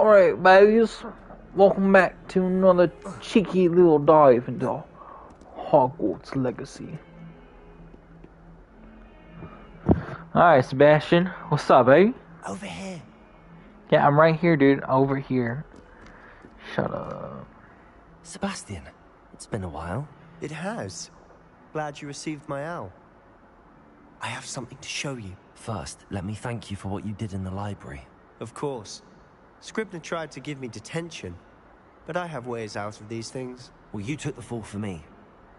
Alright, babies. Welcome back to another cheeky little dive into Hogwarts Legacy. Alright, Sebastian. What's up, eh? Over here. Yeah, I'm right here, dude. Over here. Shut up. Sebastian, it's been a while. It has. Glad you received my owl. I have something to show you. First, let me thank you for what you did in the library. Of course. Scribner tried to give me detention, but I have ways out of these things. Well, you took the fall for me,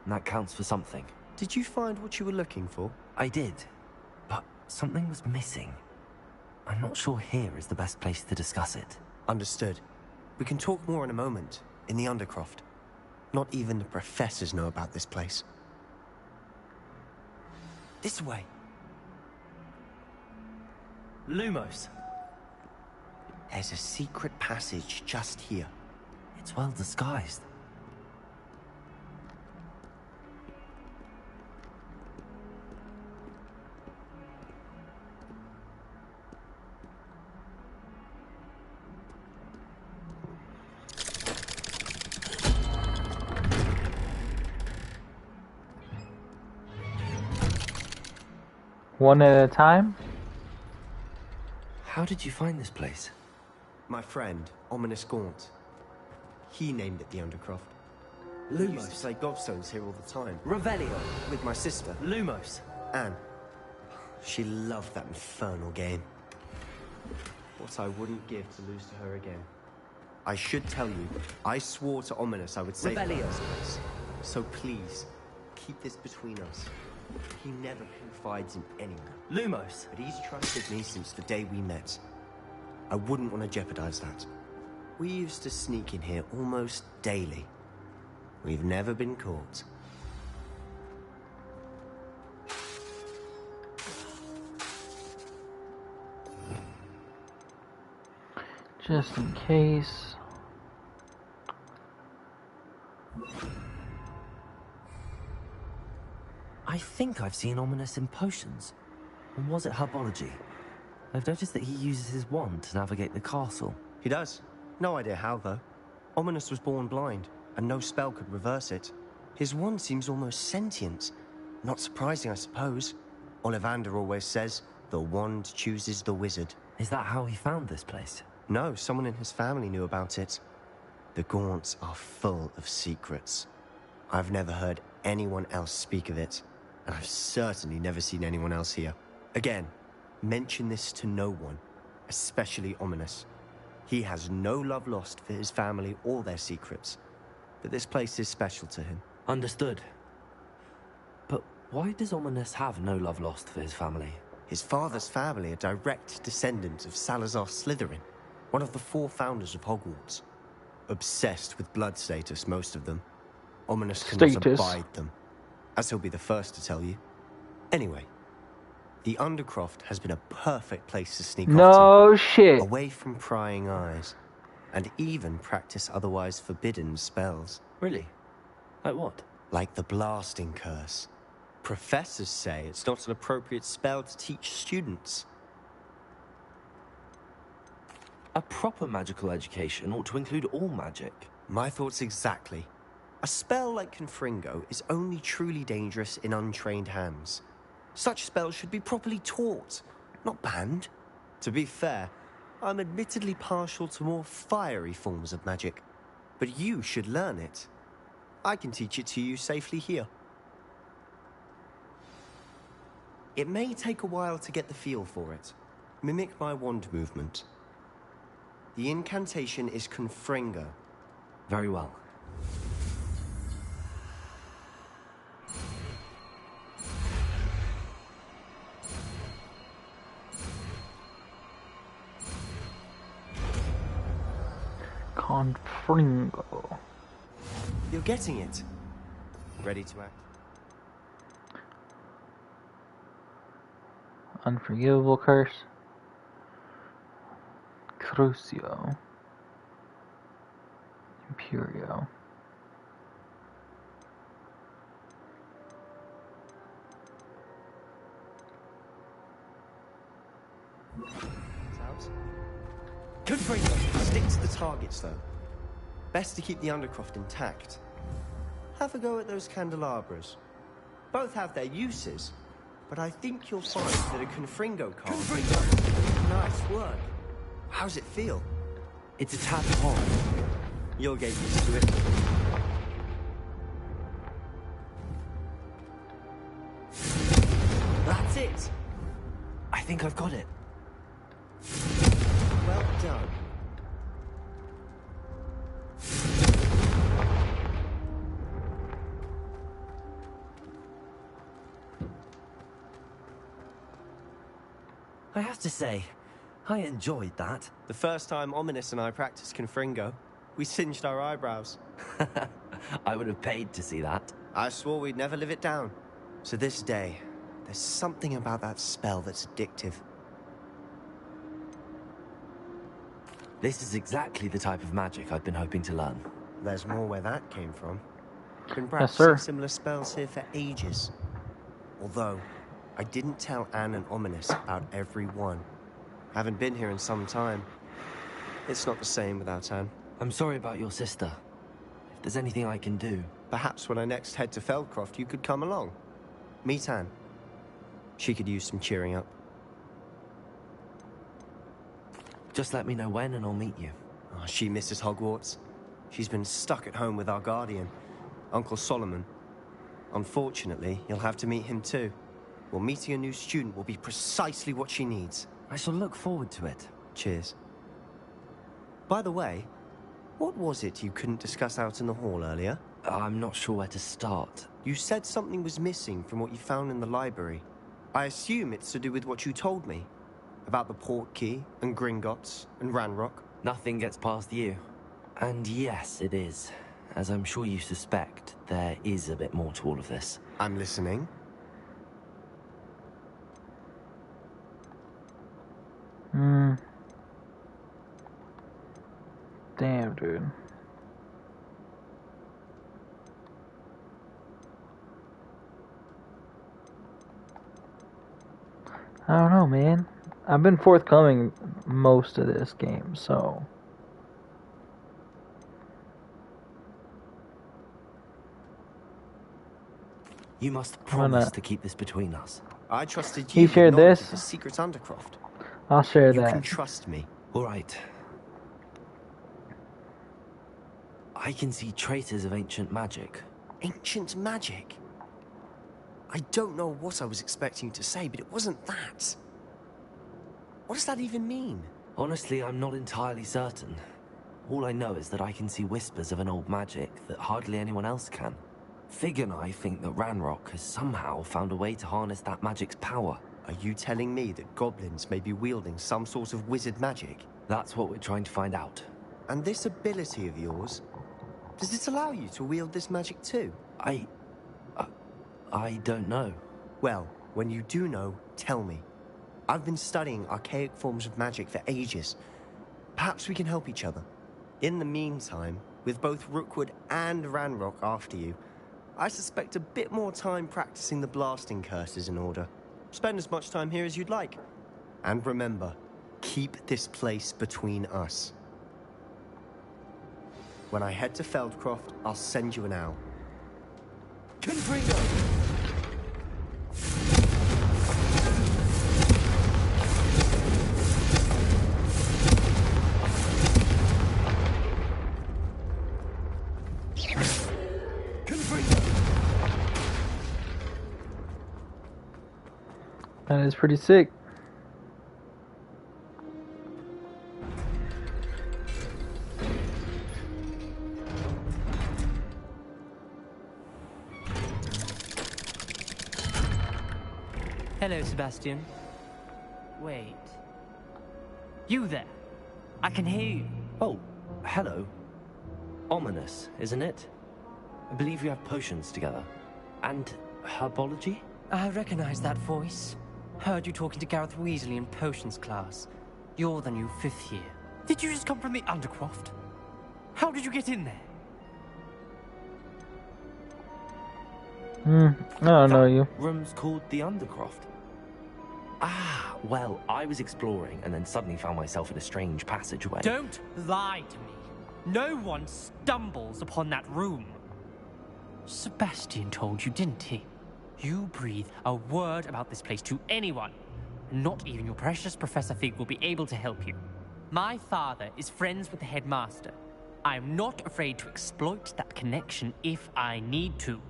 and that counts for something. Did you find what you were looking for? I did, but something was missing. I'm not sure here is the best place to discuss it. Understood. We can talk more in a moment, in the Undercroft. Not even the professors know about this place. This way. Lumos. There's a secret passage just here. It's well disguised. One at a time? How did you find this place? My friend, Ominous Gaunt. He named it the Undercroft. Lumos. Used to play gobstones here all the time. Revelio. With my sister. Lumos. Anne. She loved that infernal game. What I wouldn't give to lose to her again. I should tell you, I swore to Ominous I would save Revelio's place. So please, keep this between us. He never confides in anyone. Lumos. But he's trusted me since the day we met. I wouldn't want to jeopardize that. We used to sneak in here almost daily. We've never been caught. Just in case. I think I've seen Ominous in potions. And was it herbology? I've noticed that he uses his wand to navigate the castle. He does. No idea how, though. Ominous was born blind, and no spell could reverse it. His wand seems almost sentient. Not surprising, I suppose. Ollivander always says, the wand chooses the wizard. Is that how he found this place? No, someone in his family knew about it. The Gaunts are full of secrets. I've never heard anyone else speak of it, and I've certainly never seen anyone else here. Again, mention this to no one, especially Ominous. He has no love lost for his family or their secrets, but this place is special to him. Understood. But why does Ominous have no love lost for his family? His father's family are direct descendants of Salazar Slytherin, one of the 4 founders of Hogwarts. Obsessed with blood status, most of them. Ominous cannot abide them, as he'll be the first to tell you. Anyway, the Undercroft has been a perfect place to sneak off to. No shit. Away from prying eyes, and even practice otherwise forbidden spells. Really? Like what? Like the blasting curse. Professors say it's not an appropriate spell to teach students. A proper magical education ought to include all magic. My thoughts exactly. A spell like Confringo is only truly dangerous in untrained hands. Such spells should be properly taught, not banned. To be fair, I'm admittedly partial to more fiery forms of magic, but you should learn it. I can teach it to you safely here. It may take a while to get the feel for it. Mimic my wand movement. The incantation is Confringo. Very well. Confringo. You're getting it. Ready to act? Unforgivable curse. Crucio. Imperio. Confringo. Stick to the targets, though. Best to keep the Undercroft intact. Have a go at those candelabras. Both have their uses, but I think you'll find that a Confringo card... Nice work. How's it feel? It's a tad hot. You'll get used to it. That's it. I think I've got it. Well done. I have to say, I enjoyed that. The first time Ominous and I practiced Confringo, we singed our eyebrows. I would have paid to see that. I swore we'd never live it down. To this day, there's something about that spell that's addictive. This is exactly the type of magic I've been hoping to learn. There's more where that came from. Been Yes, practicing sir. similar spells here for ages. Although, I didn't tell Anne and Ominous about every one. Haven't been here in some time. It's not the same without Anne. I'm sorry about your sister. If there's anything I can do... Perhaps when I next head to Feldcroft, you could come along. Meet Anne. She could use some cheering up. Just let me know when and I'll meet you. Oh, she misses Hogwarts. She's been stuck at home with our guardian, Uncle Solomon. Unfortunately, you'll have to meet him too. Well, meeting a new student will be precisely what she needs. I shall look forward to it. Cheers. By the way, what was it you couldn't discuss out in the hall earlier? I'm not sure where to start. You said something was missing from what you found in the library. I assume it's to do with what you told me. About the port key, and Gringotts, and Ranrock. Nothing gets past you. And yes, it is. As I'm sure you suspect, there is a bit more to all of this. I'm listening. Damn, dude. I don't know, man. I've been forthcoming most of this game, so... You must promise to keep this between us. I trusted He you shared with knowledge this. of the secret Undercroft. I'll share You that. can trust me. All right. I can see traces of ancient magic. Ancient magic? I don't know what I was expecting you to say, but it wasn't that. What does that even mean? Honestly, I'm not entirely certain. All I know is that I can see whispers of an old magic that hardly anyone else can. Fig and I think that Ranrock has somehow found a way to harness that magic's power. Are you telling me that goblins may be wielding some sort of wizard magic? That's what we're trying to find out. And this ability of yours, does it allow you to wield this magic too? I don't know. Well, when you do know, tell me. I've been studying archaic forms of magic for ages. Perhaps we can help each other. In the meantime, with both Rookwood and Ranrock after you, I suspect a bit more time practicing the blasting curse is in order. Spend as much time here as you'd like. And remember, keep this place between us. When I head to Feldcroft, I'll send you an owl. Confringo! That is pretty sick. Hello, Sebastian. Wait. You there? I can hear you. Oh, hello. Ominous, isn't it? I believe you have potions together. And herbology? I recognize that voice. Heard you talking to Gareth Weasley in potions class. You're the new 5th year. Did you just come from the Undercroft? How did you get in there? I don't know you. Room's called the Undercroft. Ah, well, I was exploring and then suddenly found myself in a strange passageway. Don't lie to me. No one stumbles upon that room. Sebastian told you, didn't he? You breathe a word about this place to anyone. Not even your precious Professor Fig will be able to help you. My father is friends with the headmaster. I am not afraid to exploit that connection if I need to.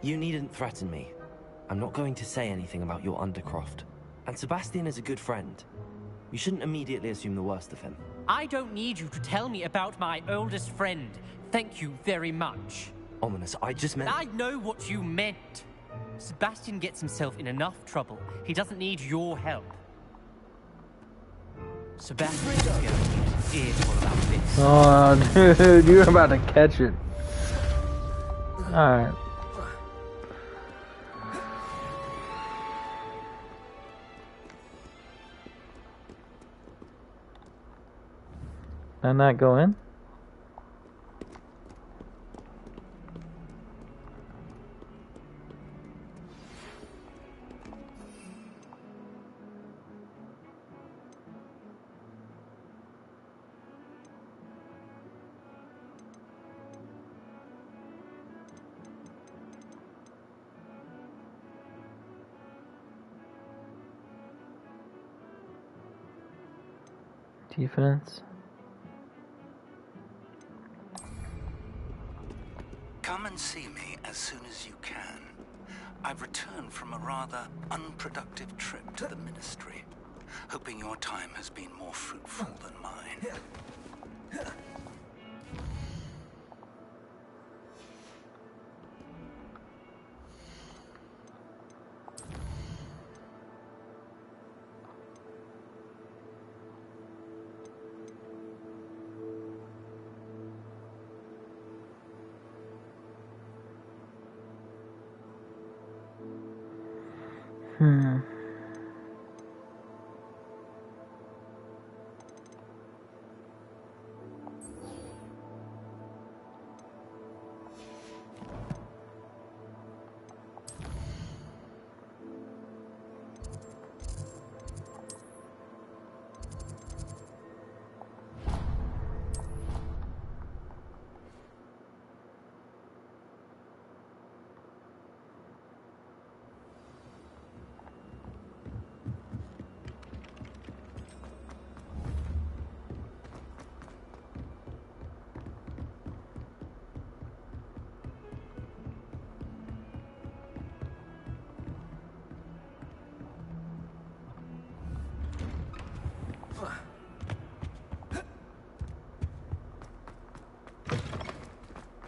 You needn't threaten me. I'm not going to say anything about your Undercroft. And Sebastian is a good friend. You shouldn't immediately assume the worst of him. I don't need you to tell me about my oldest friend. Thank you very much. Ominous, I just meant... I know what you meant. Sebastian gets himself in enough trouble. He doesn't need your help. Sebastian is going to use his ears all about this. Oh, dude, you're about to catch it. Alright. Did I not go in? Defense. Come and see me as soon as you can. I've returned from a rather unproductive trip to the Ministry, hoping your time has been more fruitful than mine.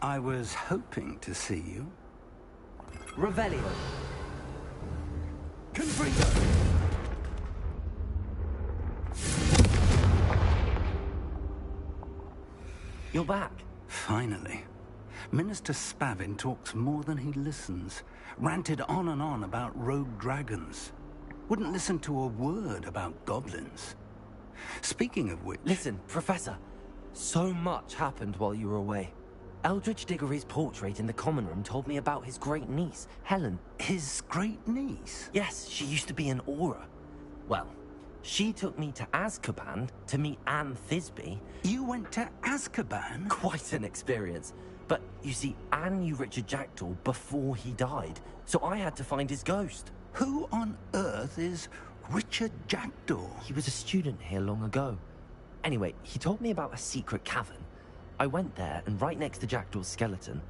I was hoping to see you. Revelio. Confringo! You're back. Finally. Minister Spavin talks more than he listens. Ranted on and on about rogue dragons. Wouldn't listen to a word about goblins. Speaking of which... Listen, Professor. So much happened while you were away. Eldridge Diggory's portrait in the common room told me about his great niece, Helen. His great niece? Yes, she used to be an Auror. Well, she took me to Azkaban to meet Anne Thisbe. You went to Azkaban? Quite an experience. But, you see, Anne knew Richard Jackdaw before he died, so I had to find his ghost. Who on earth is Richard Jackdaw? He was a student here long ago. Anyway, he told me about a secret cavern. I went there, and right next to Jackdaw's skeleton,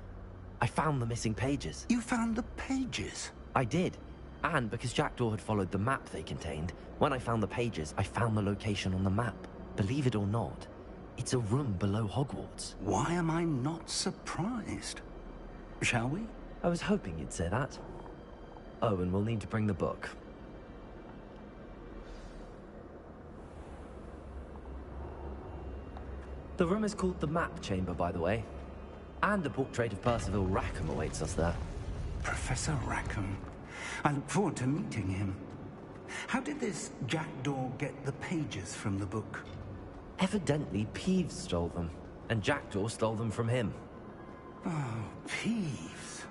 I found the missing pages. You found the pages? I did. And because Jackdaw had followed the map they contained, when I found the pages, I found the location on the map. Believe it or not, it's a room below Hogwarts. Why am I not surprised? Shall we? I was hoping you'd say that. Oh, and we'll need to bring the book. The room is called the Map Chamber, by the way. And a portrait of Percival Rackham awaits us there. Professor Rackham. I look forward to meeting him. How did this Jackdaw get the pages from the book? Evidently, Peeves stole them, and Jackdaw stole them from him. Oh, Peeves.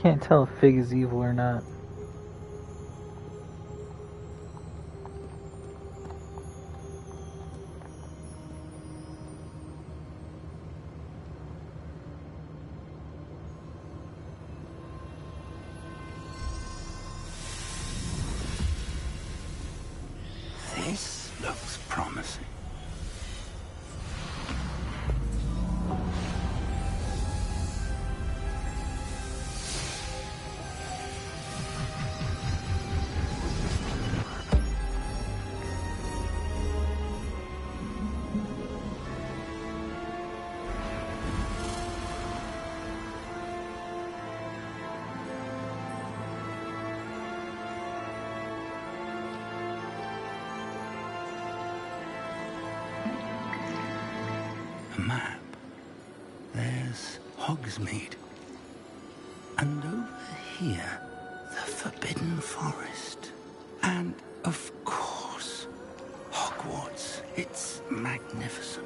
can't tell if Fig is evil or not. This looks promising. A map. There's Hogsmeade. And over here, the Forbidden Forest. And, of course, Hogwarts. It's magnificent.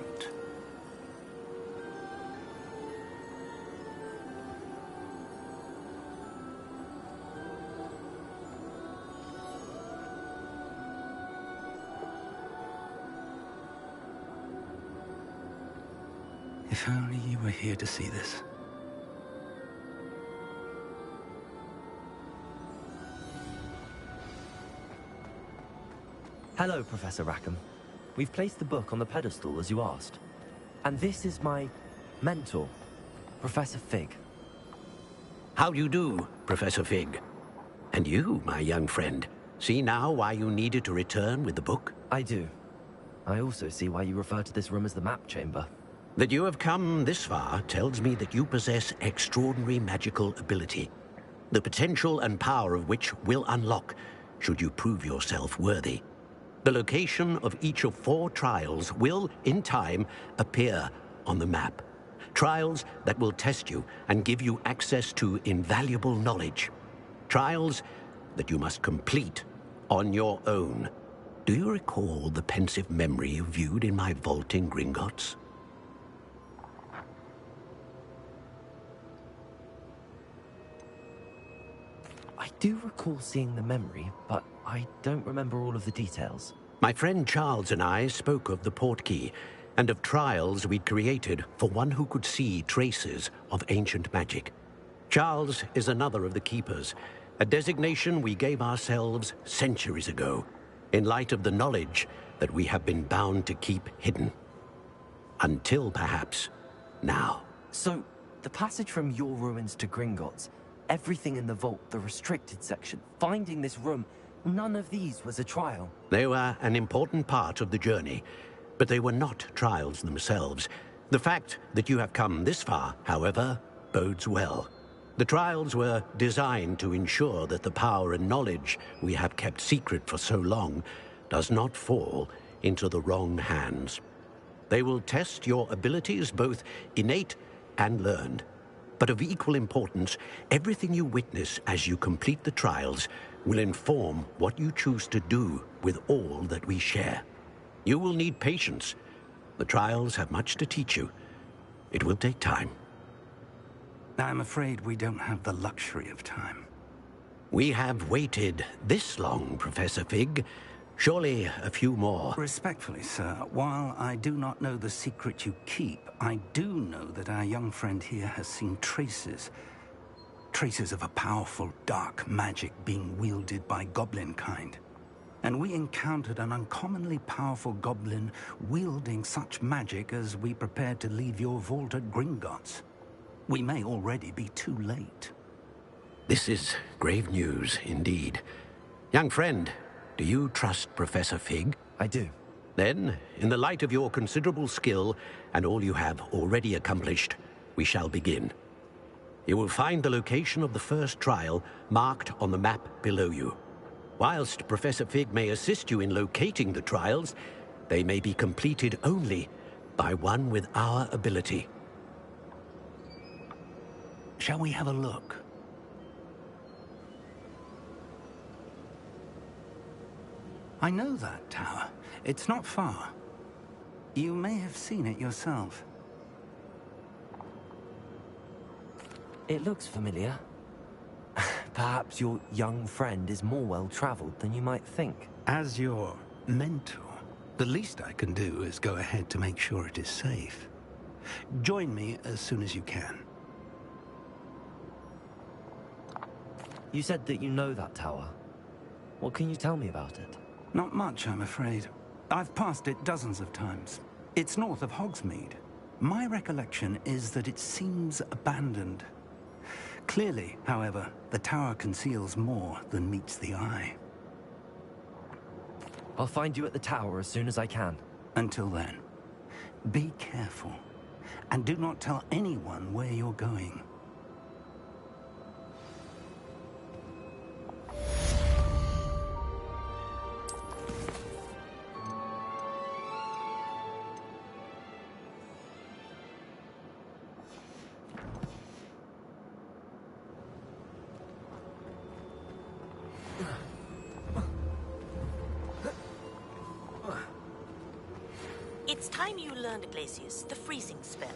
If only you were here to see this. Hello, Professor Rackham. We've placed the book on the pedestal as you asked. And this is my mentor, Professor Fig. How do you do, Professor Fig? And you, my young friend, see now why you needed to return with the book? I do. I also see why you refer to this room as the map chamber. That you have come this far tells me that you possess extraordinary magical ability, the potential and power of which will unlock should you prove yourself worthy. The location of each of 4 trials will, in time, appear on the map. Trials that will test you and give you access to invaluable knowledge. Trials that you must complete on your own. Do you recall the pensive memory you viewed in my vault in Gringotts? I do recall seeing the memory, but I don't remember all of the details. My friend Charles and I spoke of the portkey and of trials we'd created for one who could see traces of ancient magic. Charles is another of the keepers, a designation we gave ourselves centuries ago, in light of the knowledge that we have been bound to keep hidden. Until perhaps now. So, the passage from your ruins to Gringotts, everything in the vault, the restricted section, finding this room, none of these was a trial. They were an important part of the journey, but they were not trials themselves. The fact that you have come this far, however, bodes well. The trials were designed to ensure that the power and knowledge we have kept secret for so long does not fall into the wrong hands. They will test your abilities, both innate and learned. But of equal importance, everything you witness as you complete the trials will inform what you choose to do with all that we share. You will need patience. The trials have much to teach you. It will take time. I'm afraid we don't have the luxury of time. We have waited this long, Professor Fig. Surely a few more. Respectfully, sir, while I do not know the secret you keep, I do know that our young friend here has seen traces of a powerful dark magic being wielded by goblin kind. And we encountered an uncommonly powerful goblin wielding such magic as we prepared to leave your vault at Gringotts. We may already be too late. This is grave news indeed. Young friend, do you trust Professor Fig? I do. Then, in the light of your considerable skill and all you have already accomplished, we shall begin. You will find the location of the first trial marked on the map below you. Whilst Professor Fig may assist you in locating the trials, they may be completed only by one with our ability. Shall we have a look? I know that tower. It's not far. You may have seen it yourself. It looks familiar. Perhaps your young friend is more well-traveled than you might think. As your mentor, the least I can do is go ahead to make sure it is safe. Join me as soon as you can. You said that you know that tower. What can you tell me about it? Not much, I'm afraid. I've passed it dozens of times. It's north of Hogsmeade. My recollection is that it seems abandoned. Clearly, however, the tower conceals more than meets the eye. I'll find you at the tower as soon as I can. Until then, be careful, and do not tell anyone where you're going. It's time you learned, Glacius, the freezing spell.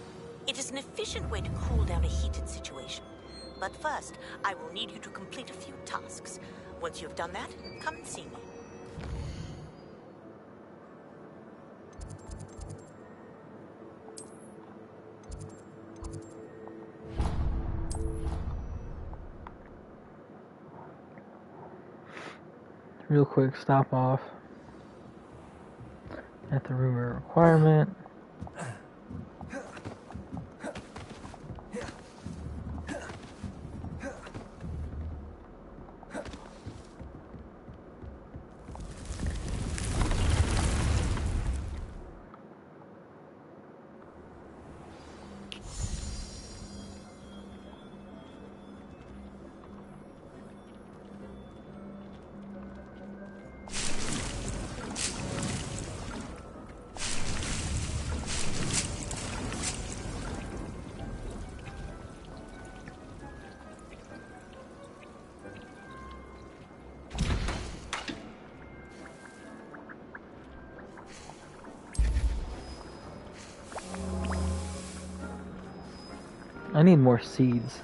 It is an efficient way to cool down a heated situation. But first, I will need you to complete a few tasks. Once you have done that, come and see me. Real quick, stop off at the rumor requirement. I need more seeds.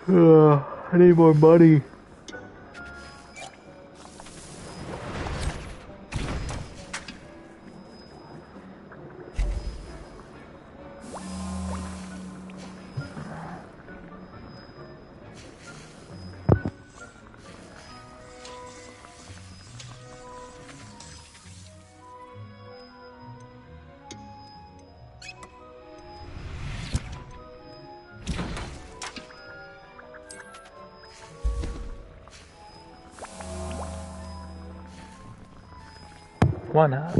I need more money. Why not?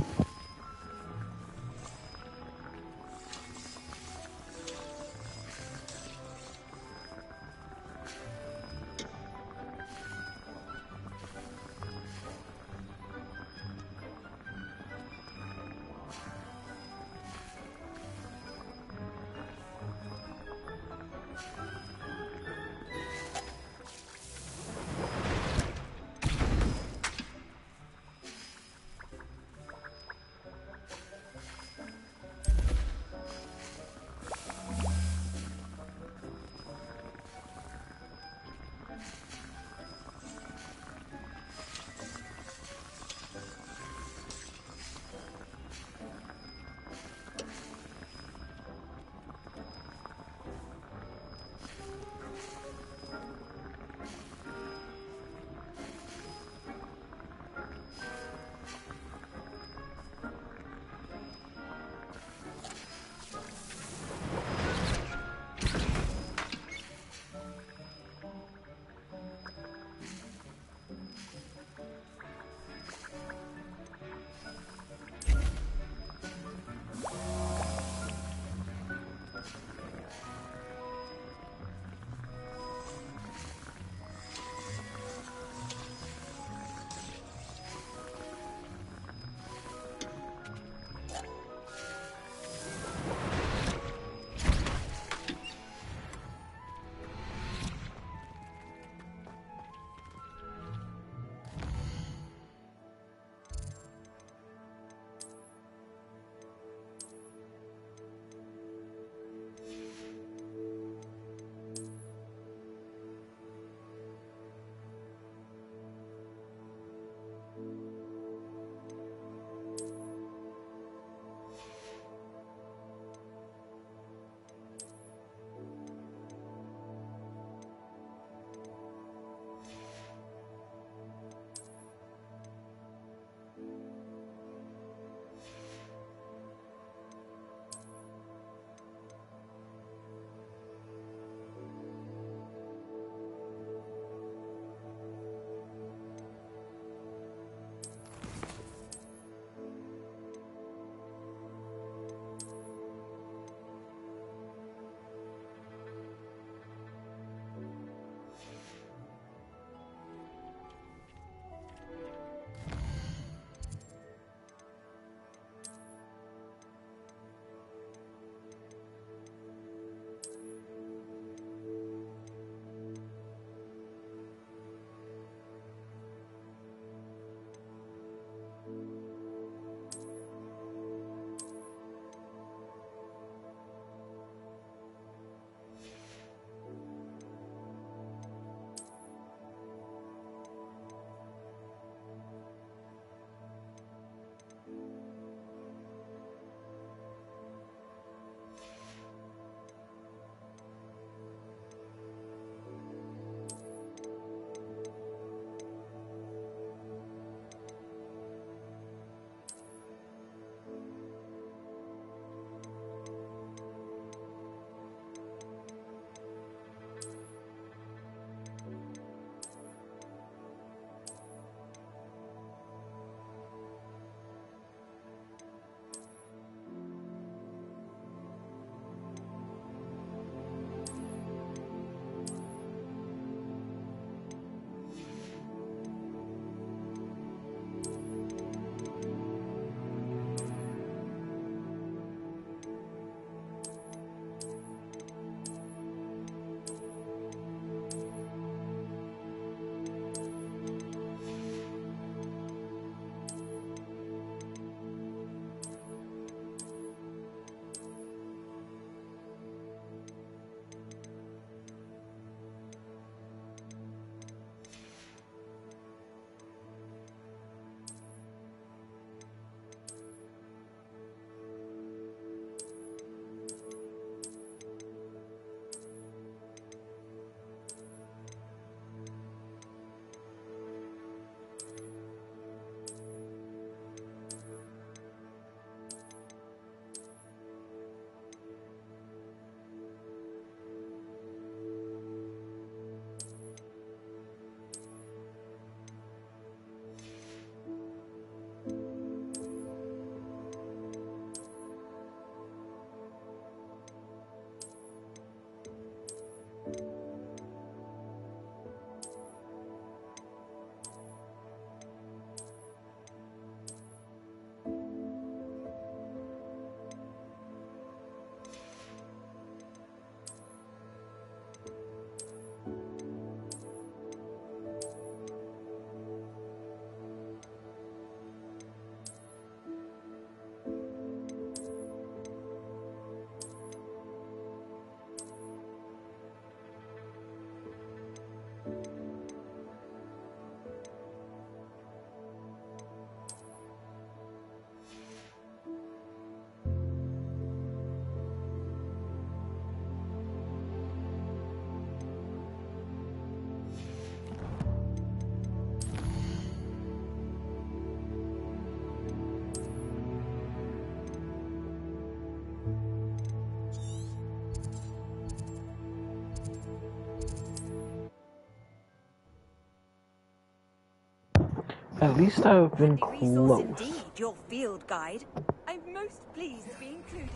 At least I've been Friendly resource close. indeed, your field guide. I'm most pleased to be included.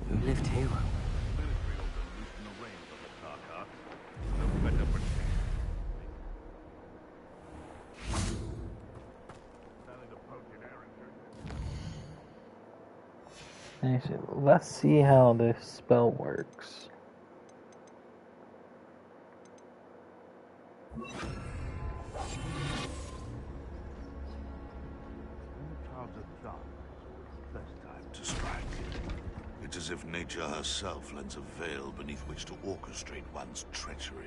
Who lived here? Let's see how this spell works. To strike. It's as if nature herself lends a veil beneath which to orchestrate one's treachery.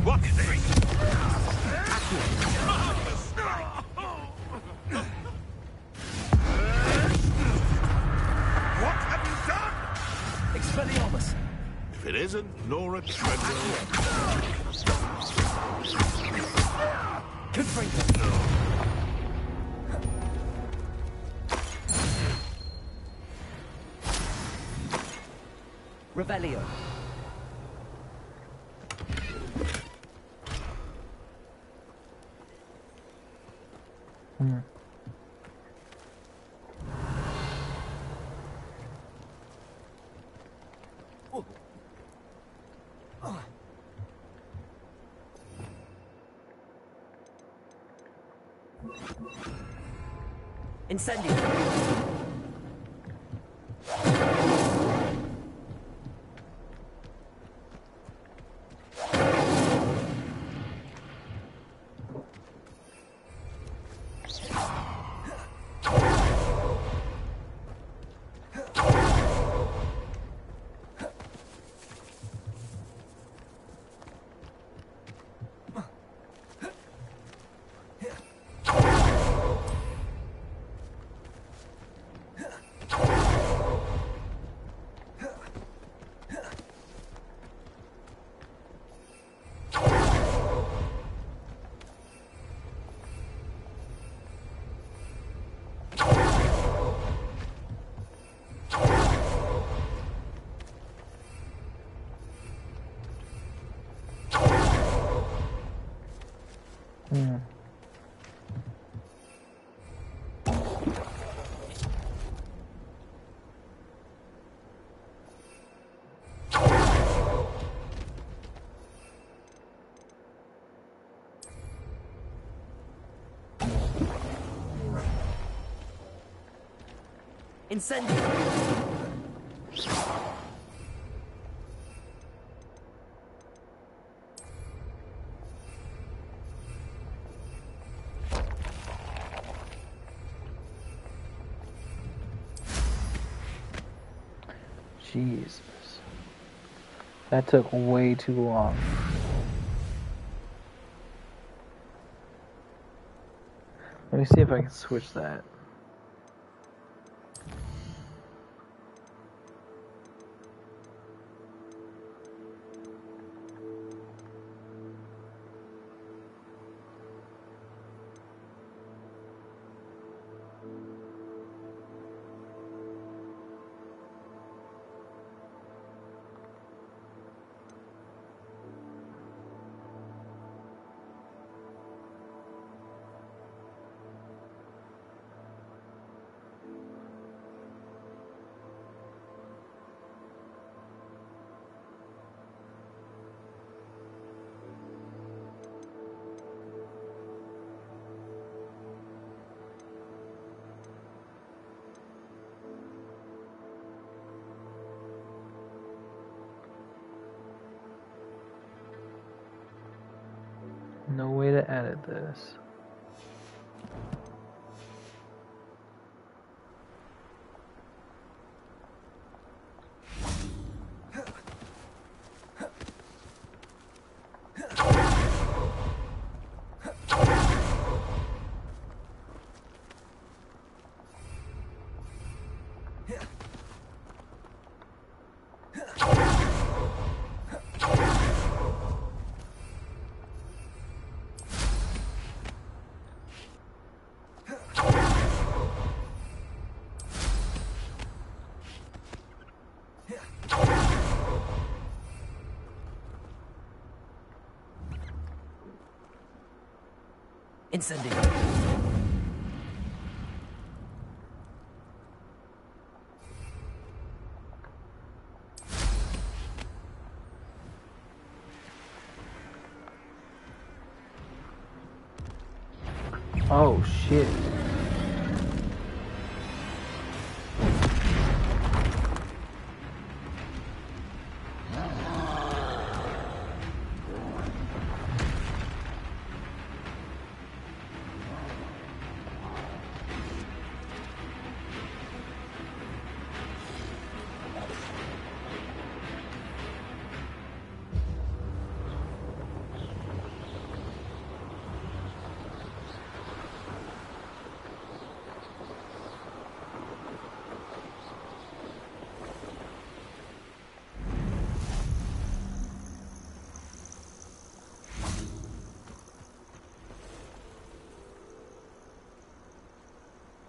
What thing? What have you done? Expelliarmus! If it isn't Laura Treadwell... Confringo! Rebellion! Incendio! Incendio! Jesus. That took way too long. Let me see if I can switch that. No way to edit this. Incendio. Oh shit.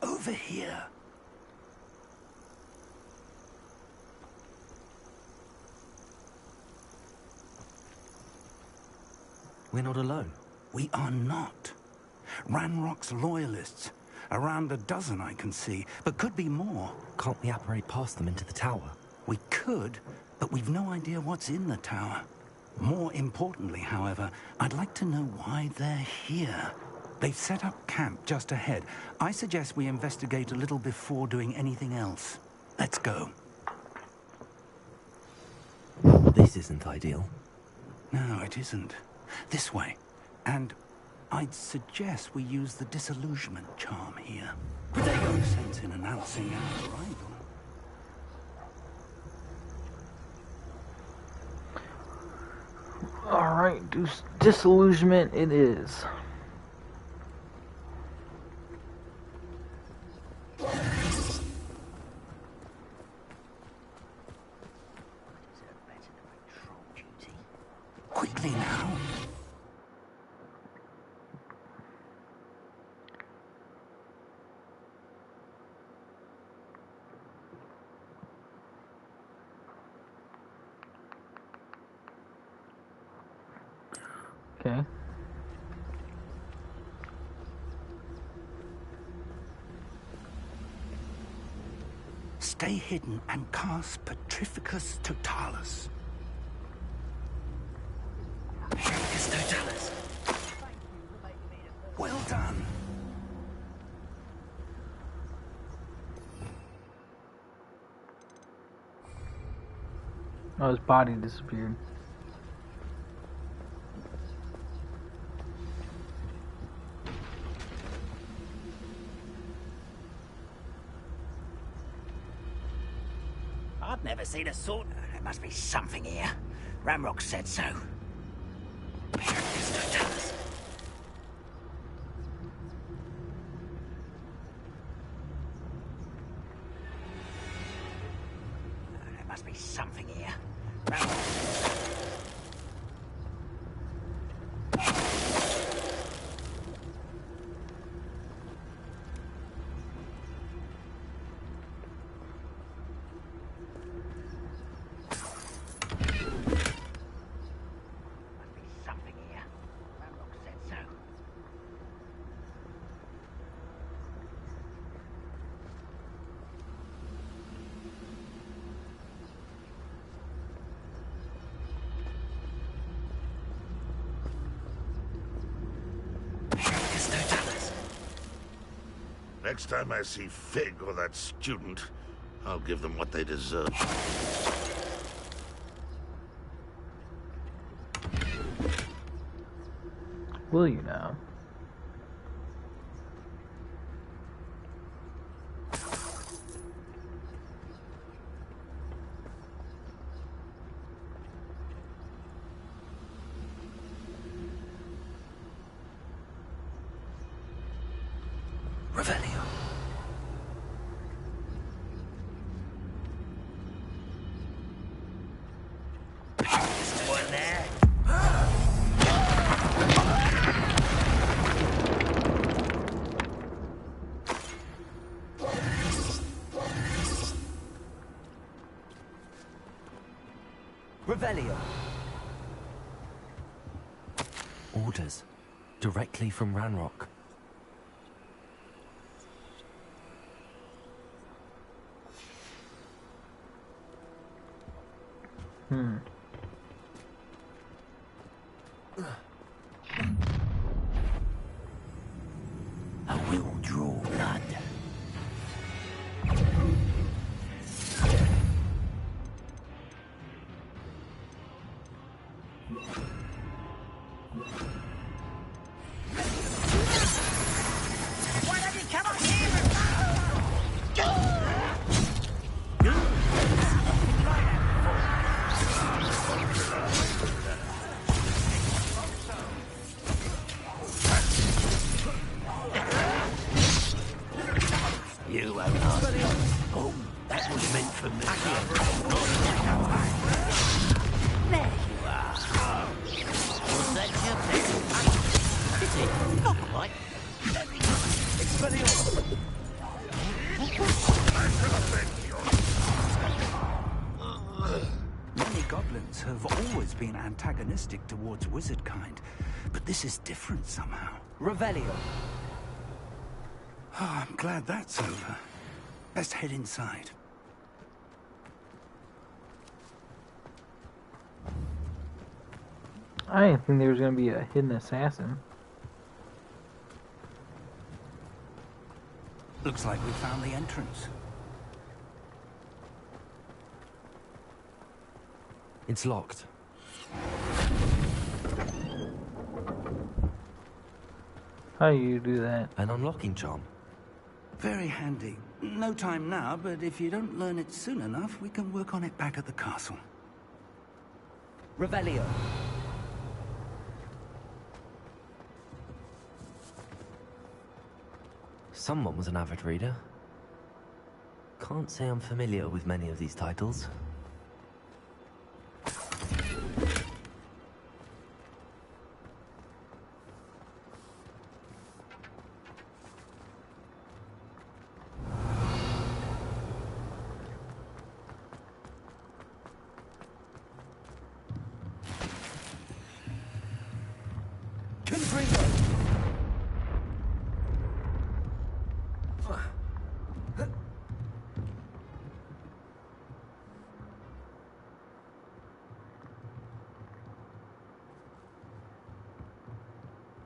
Over here. We're not alone. We are not. Ranrock's loyalists. Around a dozen I can see, but could be more. Can't we apparate past them into the tower? We could, but we've no idea what's in the tower. More importantly, however, I'd like to know why they're here. They've set up camp just ahead. I suggest we investigate a little before doing anything else. Let's go. This isn't ideal. No, it isn't. This way. And I'd suggest we use the disillusionment charm here. No sense in announcing our arrival. Alright, disillusionment it is. Quickly now. Okay. Stay hidden and cast Petrificus Totalis. Petrificus Totalis. Well done. Oh, his body disappeared. I've never seen a sword. There must be something here. Ramrock said so. Petrificus Totalis. There must be something here. Ramrock. Next time I see Fig or that student, I'll give them what they deserve. Will you now? Revelio. One there. Revelio. Orders. Directly from Ranrock. I will draw blood. Why don't you come up here? You won't ask. Oh, that was meant for me. There you are. Was that your best? Is it? Not quite. Many goblins have always been antagonistic towards wizard kind, but this is different somehow. Revelio. Oh, I'm glad that's over. Let's head inside. I didn't think there was going to be a hidden assassin. Looks like we found the entrance. It's locked. How do you do that? An unlocking charm. Very handy. No time now, but if you don't learn it soon enough, we can work on it back at the castle. Revelio. Someone was an avid reader. Can't say I'm familiar with many of these titles.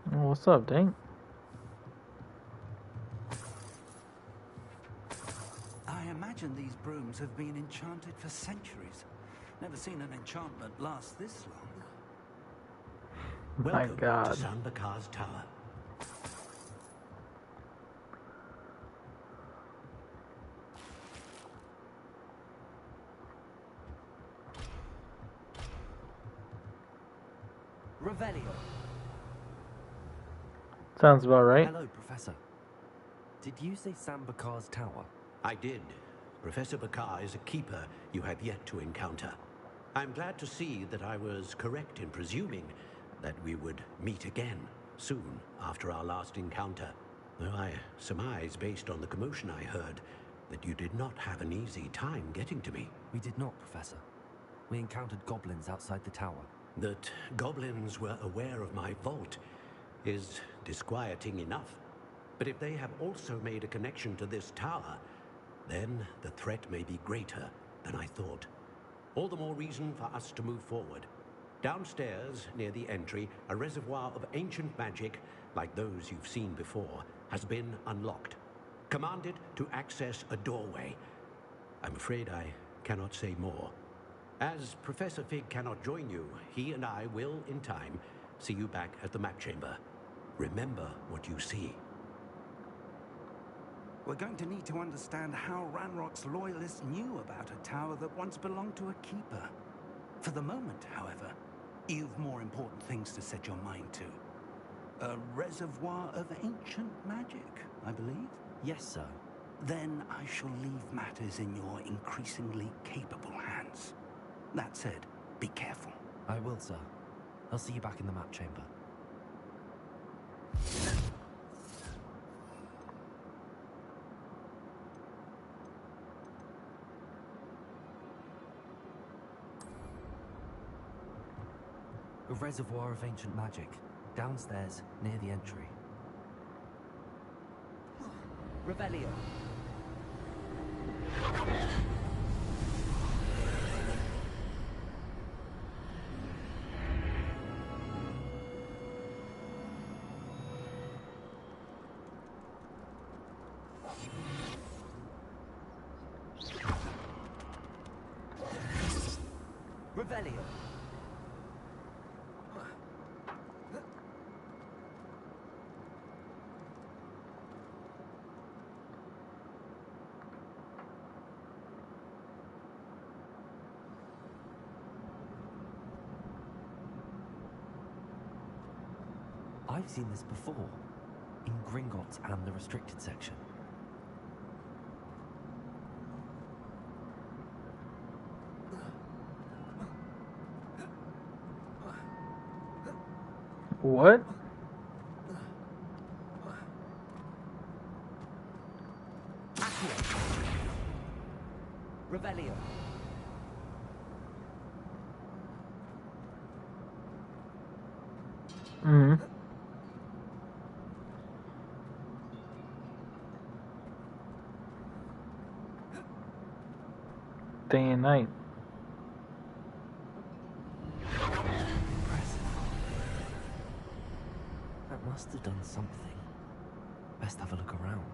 What's up, Dink? I imagine these brooms have been enchanted for centuries. Never seen an enchantment last this long. My Welcome God. to Sambakar's Tower. Revelio. Sounds about right. Hello, Professor. Did you say Sambakar's Tower? I did. Professor Bakar is a keeper you have yet to encounter. I'm glad to see that I was correct in presuming that we would meet again soon after our last encounter. Though I surmise, based on the commotion I heard, that you did not have an easy time getting to me. We did not, Professor. We encountered goblins outside the tower. That goblins were aware of my vault is disquieting enough. But if they have also made a connection to this tower, then the threat may be greater than I thought. All the more reason for us to move forward. Downstairs, near the entry, a reservoir of ancient magic, like those you've seen before, has been unlocked. Commanded to access a doorway. I'm afraid I cannot say more. As Professor Fig cannot join you, he and I will, in time, see you back at the map chamber. Remember what you see. We're going to need to understand how Ranrock's loyalists knew about a tower that once belonged to a keeper. For the moment, however, you've more important things to set your mind to. A reservoir of ancient magic, I believe? Yes, sir. Then I shall leave matters in your increasingly capable hands. That said, be careful. I will, sir. I'll see you back in the map chamber. A reservoir of ancient magic, downstairs, near the entry. Revelio. Revelio. I've seen this before, in Gringotts and the restricted section. What? Revelio. Mm-hmm. Day and night. That must have done something. Best have a look around.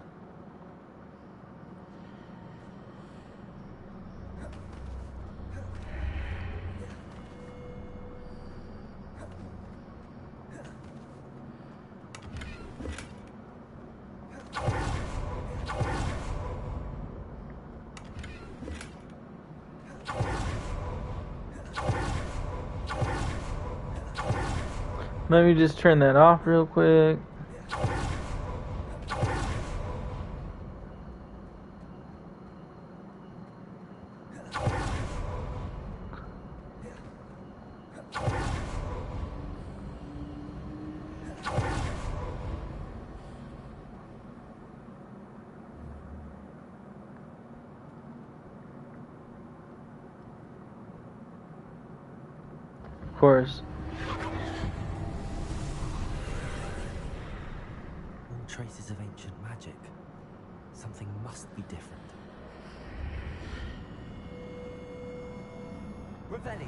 Let me just turn that off real quick. Of course. All traces of ancient magic. Something must be different. Revelio.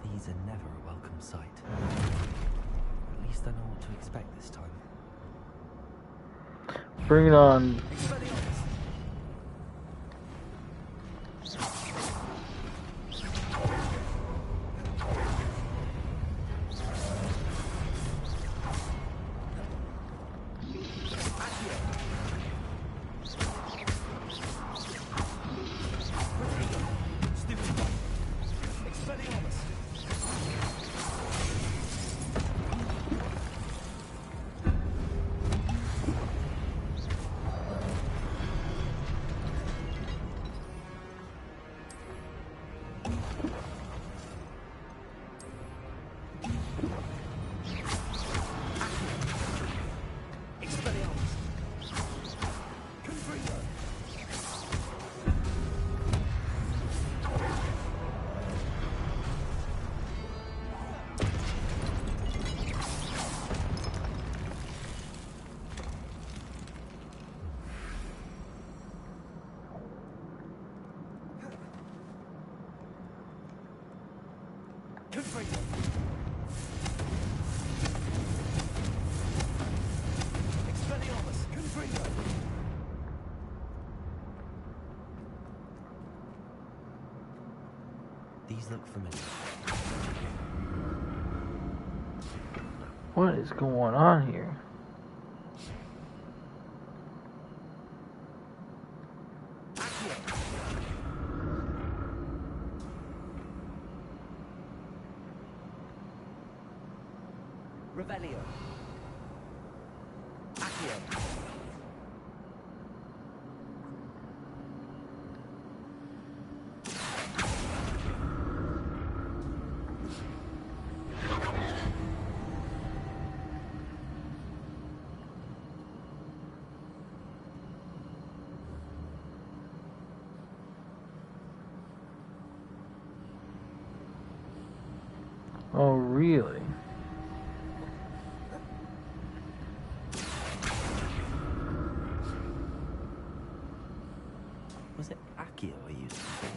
These are never a welcome sight. At least I know what to expect this time. Bring it on. These look familiar. What is going on here? Revelio. Accio. Oh, really? Was it Accio I used before?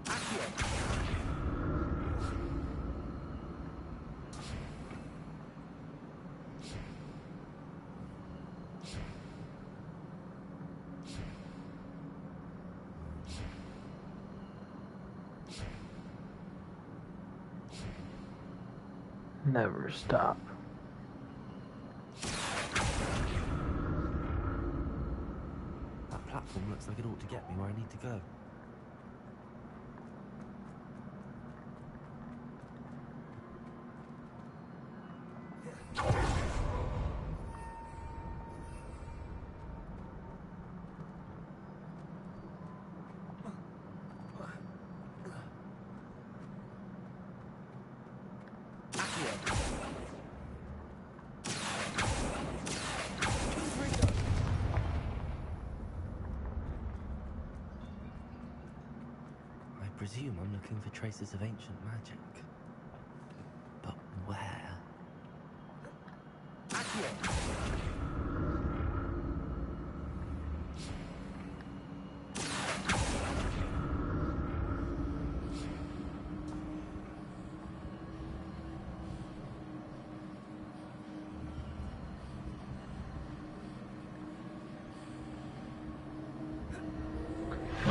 Accio. never stop. That platform looks like it ought to get me where I need to go. I presume I'm looking for traces of ancient magic. But where?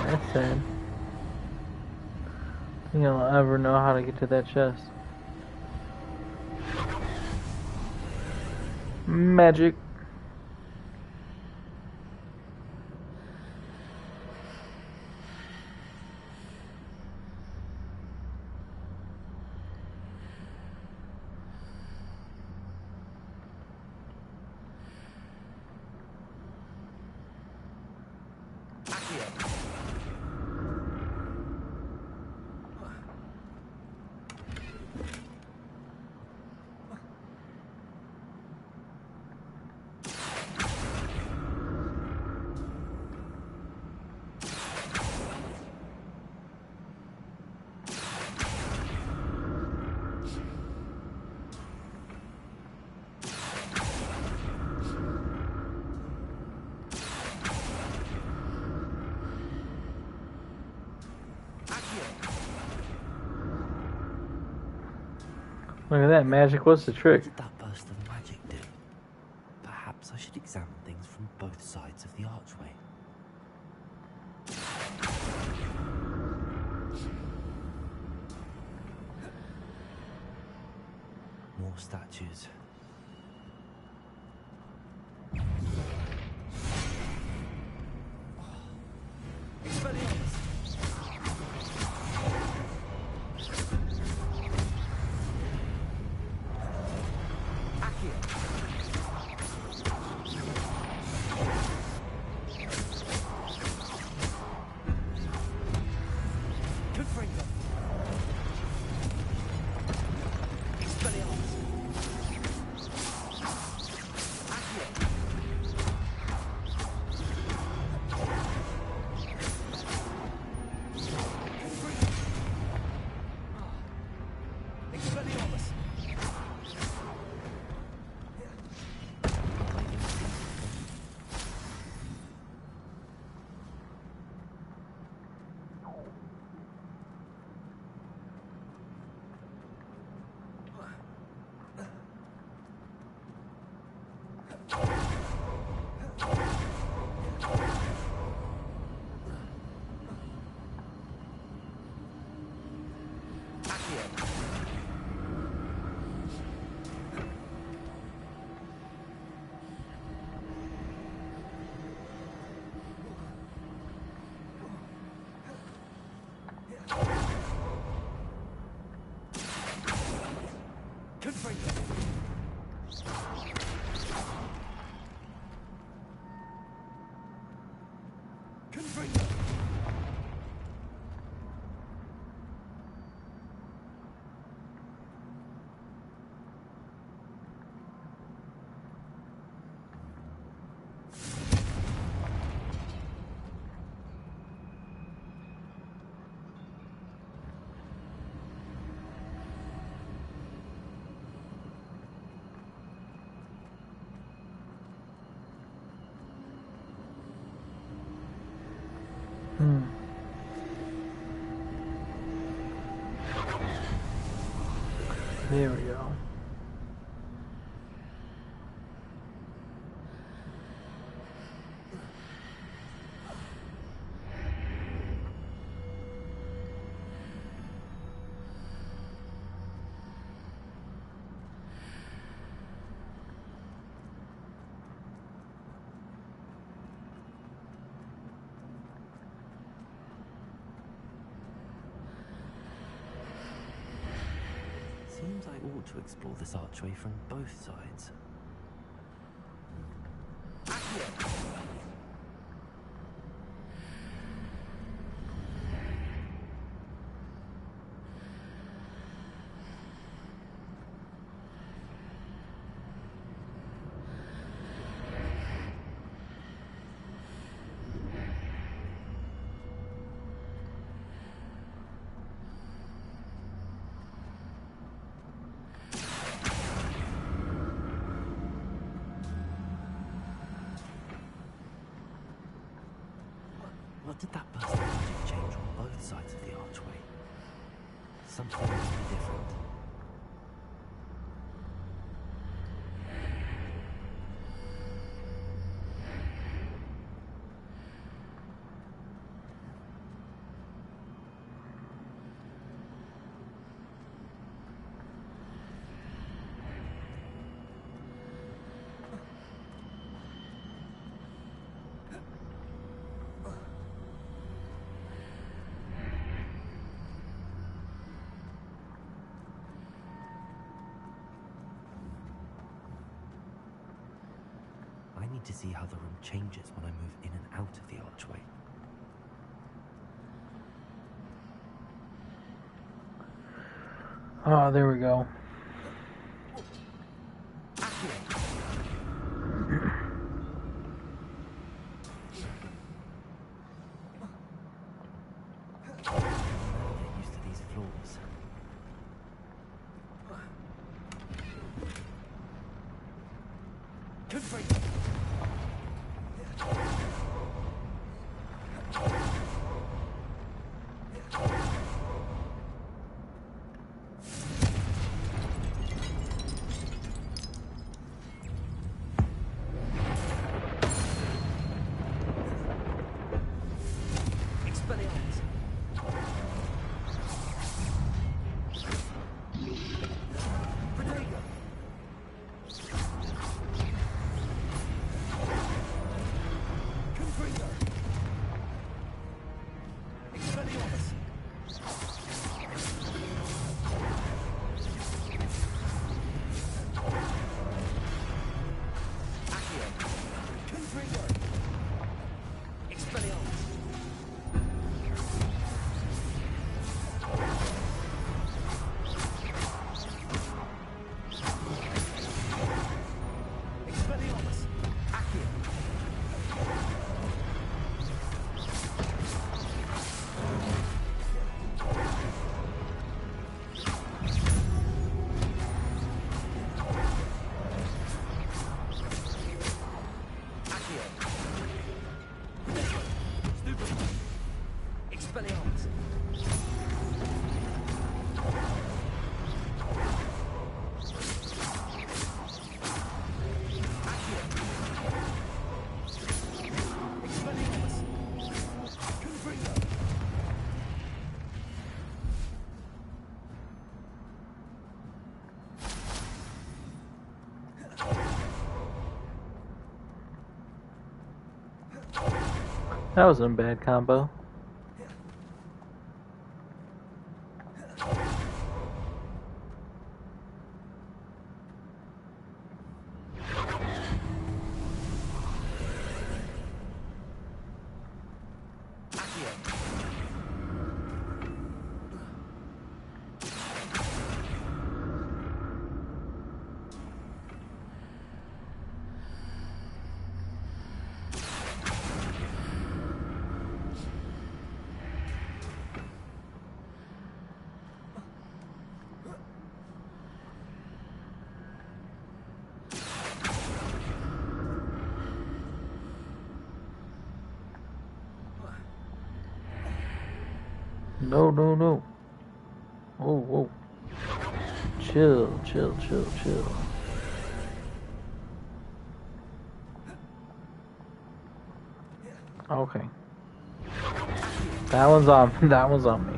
That's sad. I think I'll ever know how to get to that chest. Magic. Look at that magic. What's the trick? What did that burst of magic do? Perhaps I should examine things from both sides of the archway. More statues. There we go. ought to explore this archway from both sides. What did that burst of magic change on both sides of the archway? Something must be different. I need to see how the room changes when I move in and out of the archway. Oh, there we go. Get used to these floors. That wasn't a bad combo. No, no, no. Whoa, whoa. Chill, chill, chill, chill. Okay. That one's on me.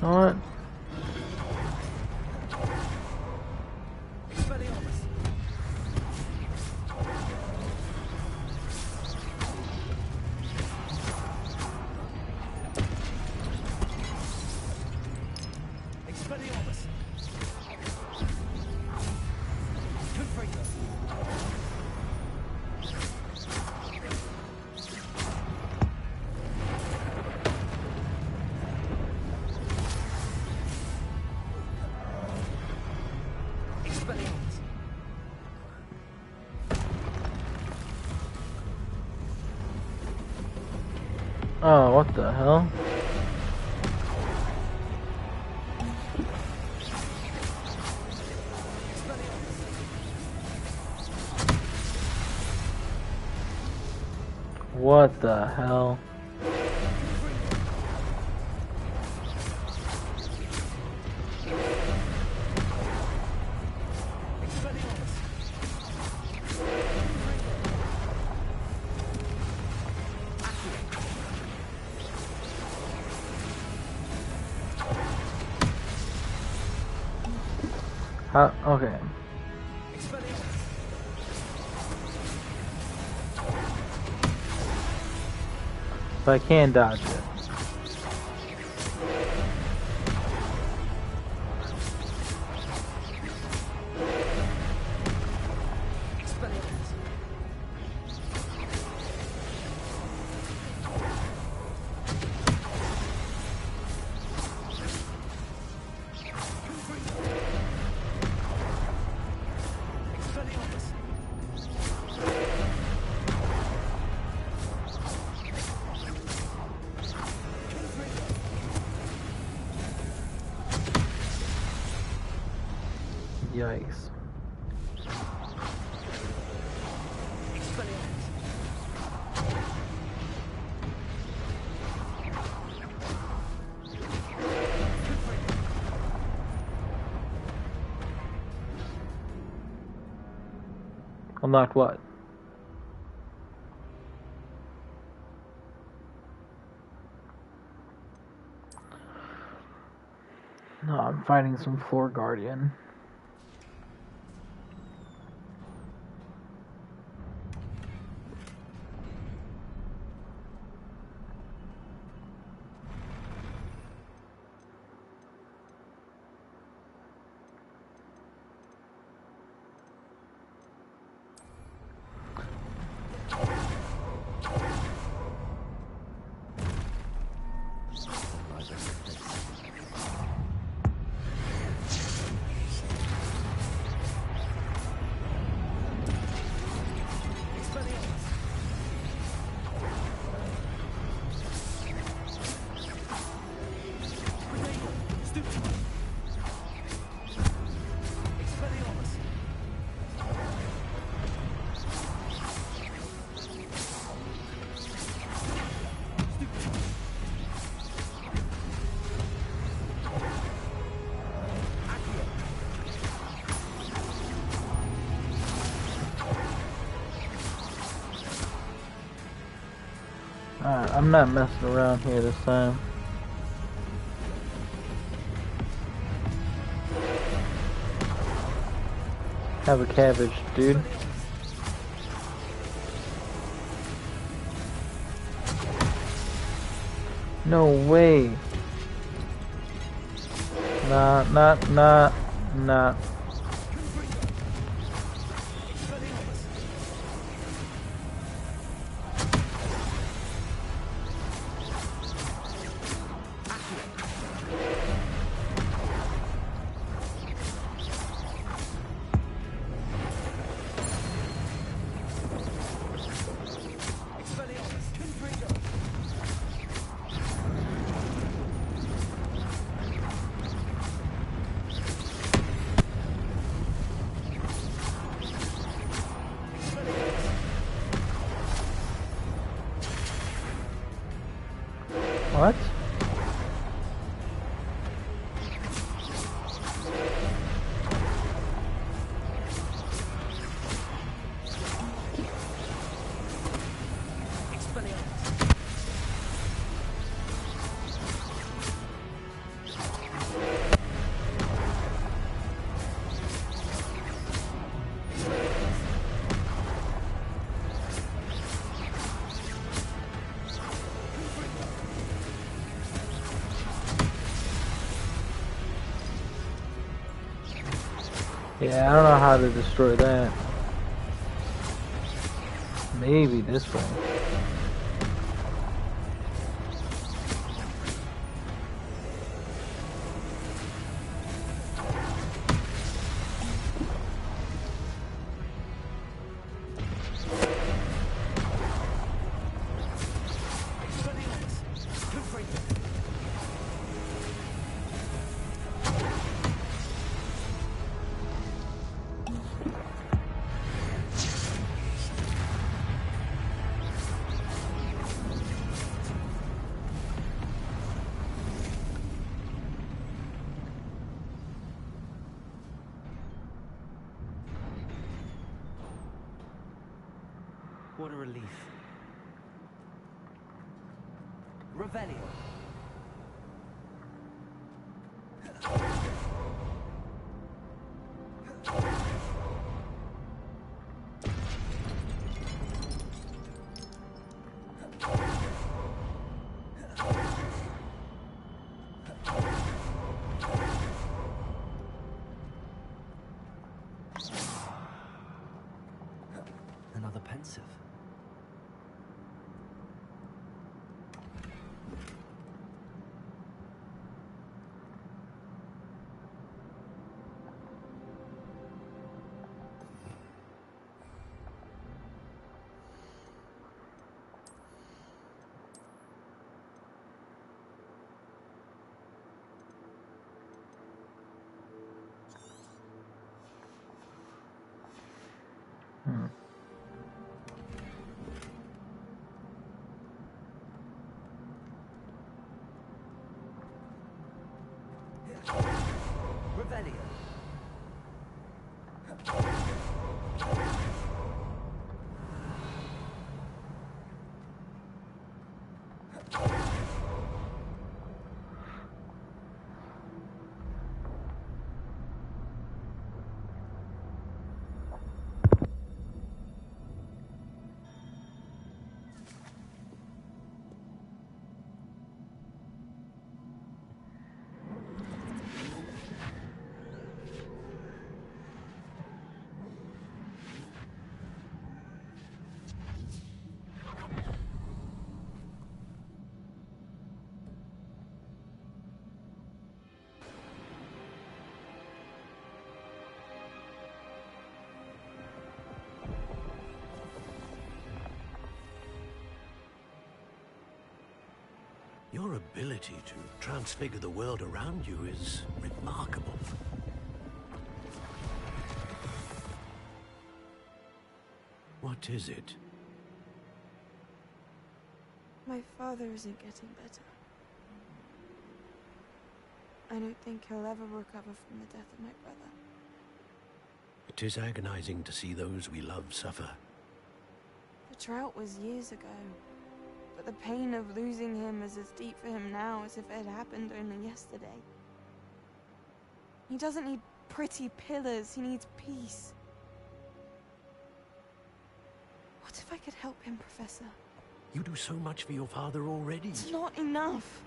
What? Oh, what the hell? What the hell? Okay. So I can dodge it. Yikes. Unlocked what? No, I'm fighting some floor guardian. Alright, I'm not messing around here this time. Have a cabbage, dude. No way. Nah. What? Yeah, I don't know how to destroy that. Maybe this one. What a relief. Revelio. Another pensive. Revelio. Your ability to transfigure the world around you is remarkable. What is it? My father isn't getting better. I don't think he'll ever recover from the death of my brother. It is agonizing to see those we love suffer. The drought was years ago, but the pain of losing him is as deep for him now as if it had happened only yesterday. He doesn't need pretty pillars, he needs peace. What if I could help him, Professor? You do so much for your father already. It's not enough.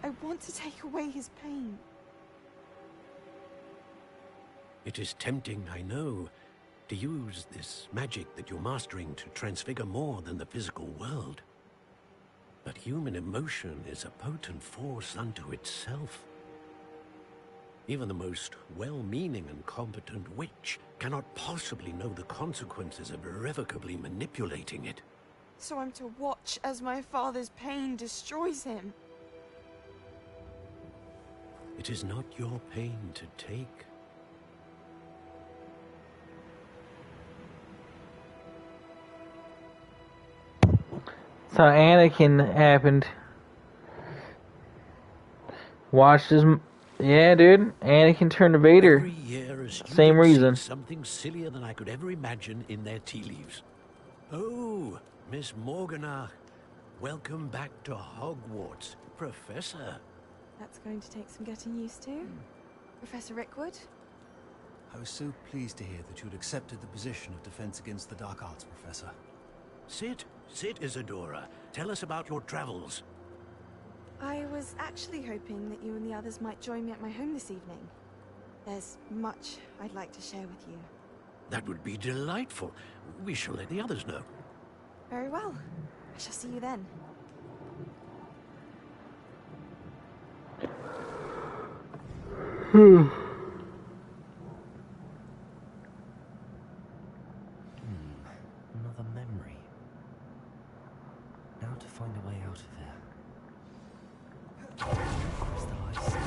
I want to take away his pain. It is tempting, I know, to use this magic that you're mastering to transfigure more than the physical world. But human emotion is a potent force unto itself. Even the most well-meaning and competent witch cannot possibly know the consequences of irrevocably manipulating it. So I'm to watch as my father's pain destroys him. It is not your pain to take. So Anakin happened. Watched his... Yeah, dude. Anakin turned to Vader. Every year, Same reason. Something sillier than I could ever imagine in their tea leaves. Oh, Miss Morgana. Welcome back to Hogwarts, Professor. That's going to take some getting used to. Professor Rickwood? I was so pleased to hear that you'd accepted the position of Defense Against the Dark Arts, Professor. Sit, Isadora. Tell us about your travels. I was actually hoping that you and the others might join me at my home this evening. There's much I'd like to share with you. That would be delightful. We shall let the others know. Very well. I shall see you then. Another memory. Now to find a way out of here. Across the high sea.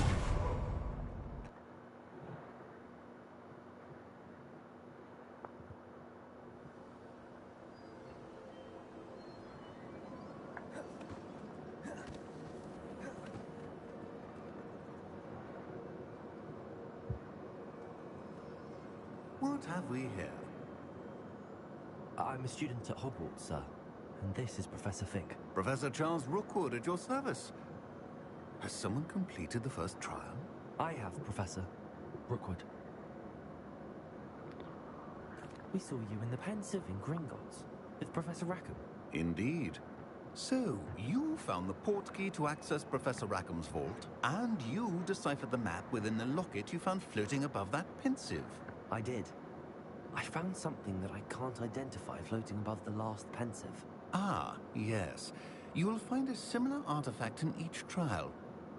What have we here? I'm a student at Hogwarts, sir. And this is Professor Fig. Professor Charles Rookwood at your service. Has someone completed the first trial? I have, Professor Rookwood. We saw you in the Pensive in Gringotts with Professor Rackham. Indeed. So, you found the portkey to access Professor Rackham's vault, and you deciphered the map within the locket you found floating above that Pensive. I did. I found something that I can't identify floating above the last Pensive. Ah, yes. You will find a similar artifact in each trial.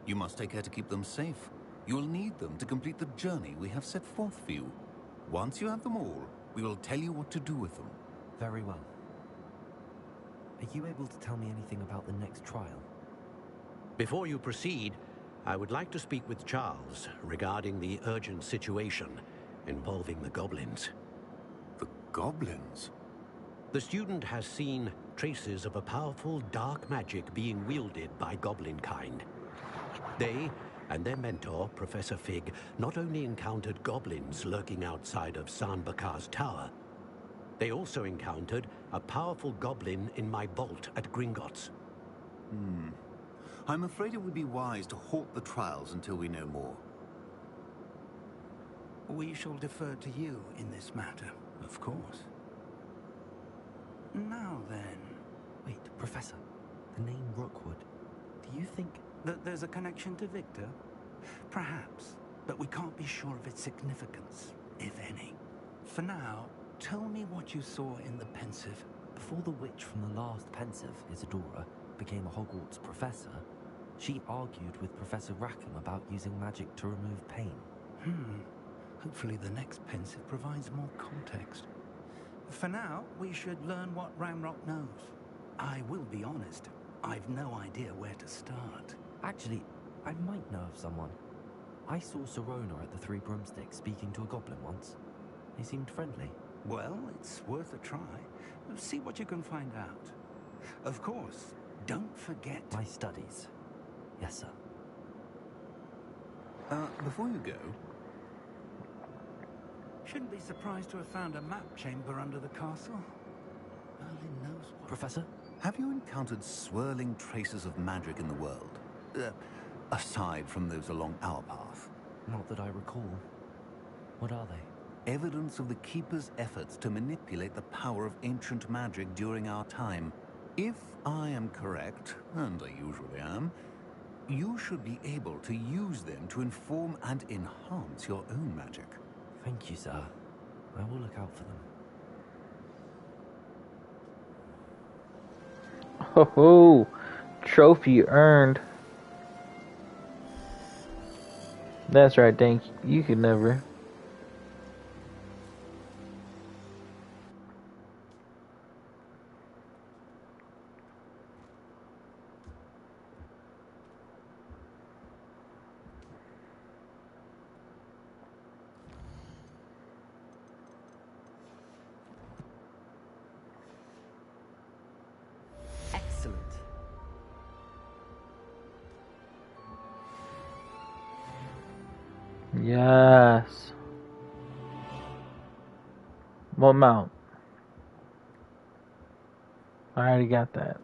You must take care to keep them safe. You will need them to complete the journey we have set forth for you. Once you have them all, we will tell you what to do with them. Very well. Are you able to tell me anything about the next trial? Before you proceed, I would like to speak with Charles regarding the urgent situation involving the goblins. The goblins? The student has seen traces of a powerful dark magic being wielded by goblin kind. They and their mentor, Professor Fig, not only encountered goblins lurking outside of Sanbakar's tower, they also encountered a powerful goblin in my vault at Gringotts. I'm afraid it would be wise to halt the trials until we know more. We shall defer to you in this matter, of course. Now then... Wait, Professor. The name Rookwood. Do you think... that there's a connection to Victor? Perhaps, but we can't be sure of its significance, if any. For now, tell me what you saw in the Pensive. Before the witch from the last Pensive, Isadora, became a Hogwarts professor, she argued with Professor Rackham about using magic to remove pain. Hopefully the next Pensive provides more context. For now, we should learn what Ranrock knows. I will be honest, I've no idea where to start. Actually, I might know of someone. I saw Serona at the Three Broomsticks speaking to a goblin once. He seemed friendly. Well, it's worth a try. See what you can find out. Of course, don't forget... my studies. Yes, sir. Before you go... Shouldn't be surprised to have found a map chamber under the castle. Merlin knows what... Professor? Have you encountered swirling traces of magic in the world? Aside from those along our path? Not that I recall. What are they? Evidence of the Keeper's efforts to manipulate the power of ancient magic during our time. If I am correct, and I usually am, you should be able to use them to inform and enhance your own magic. Thank you, sir. I will look out for them. Ho ho! Trophy earned. That's right, Dank. You could never. Excellent. Yes. What mount? I already got that.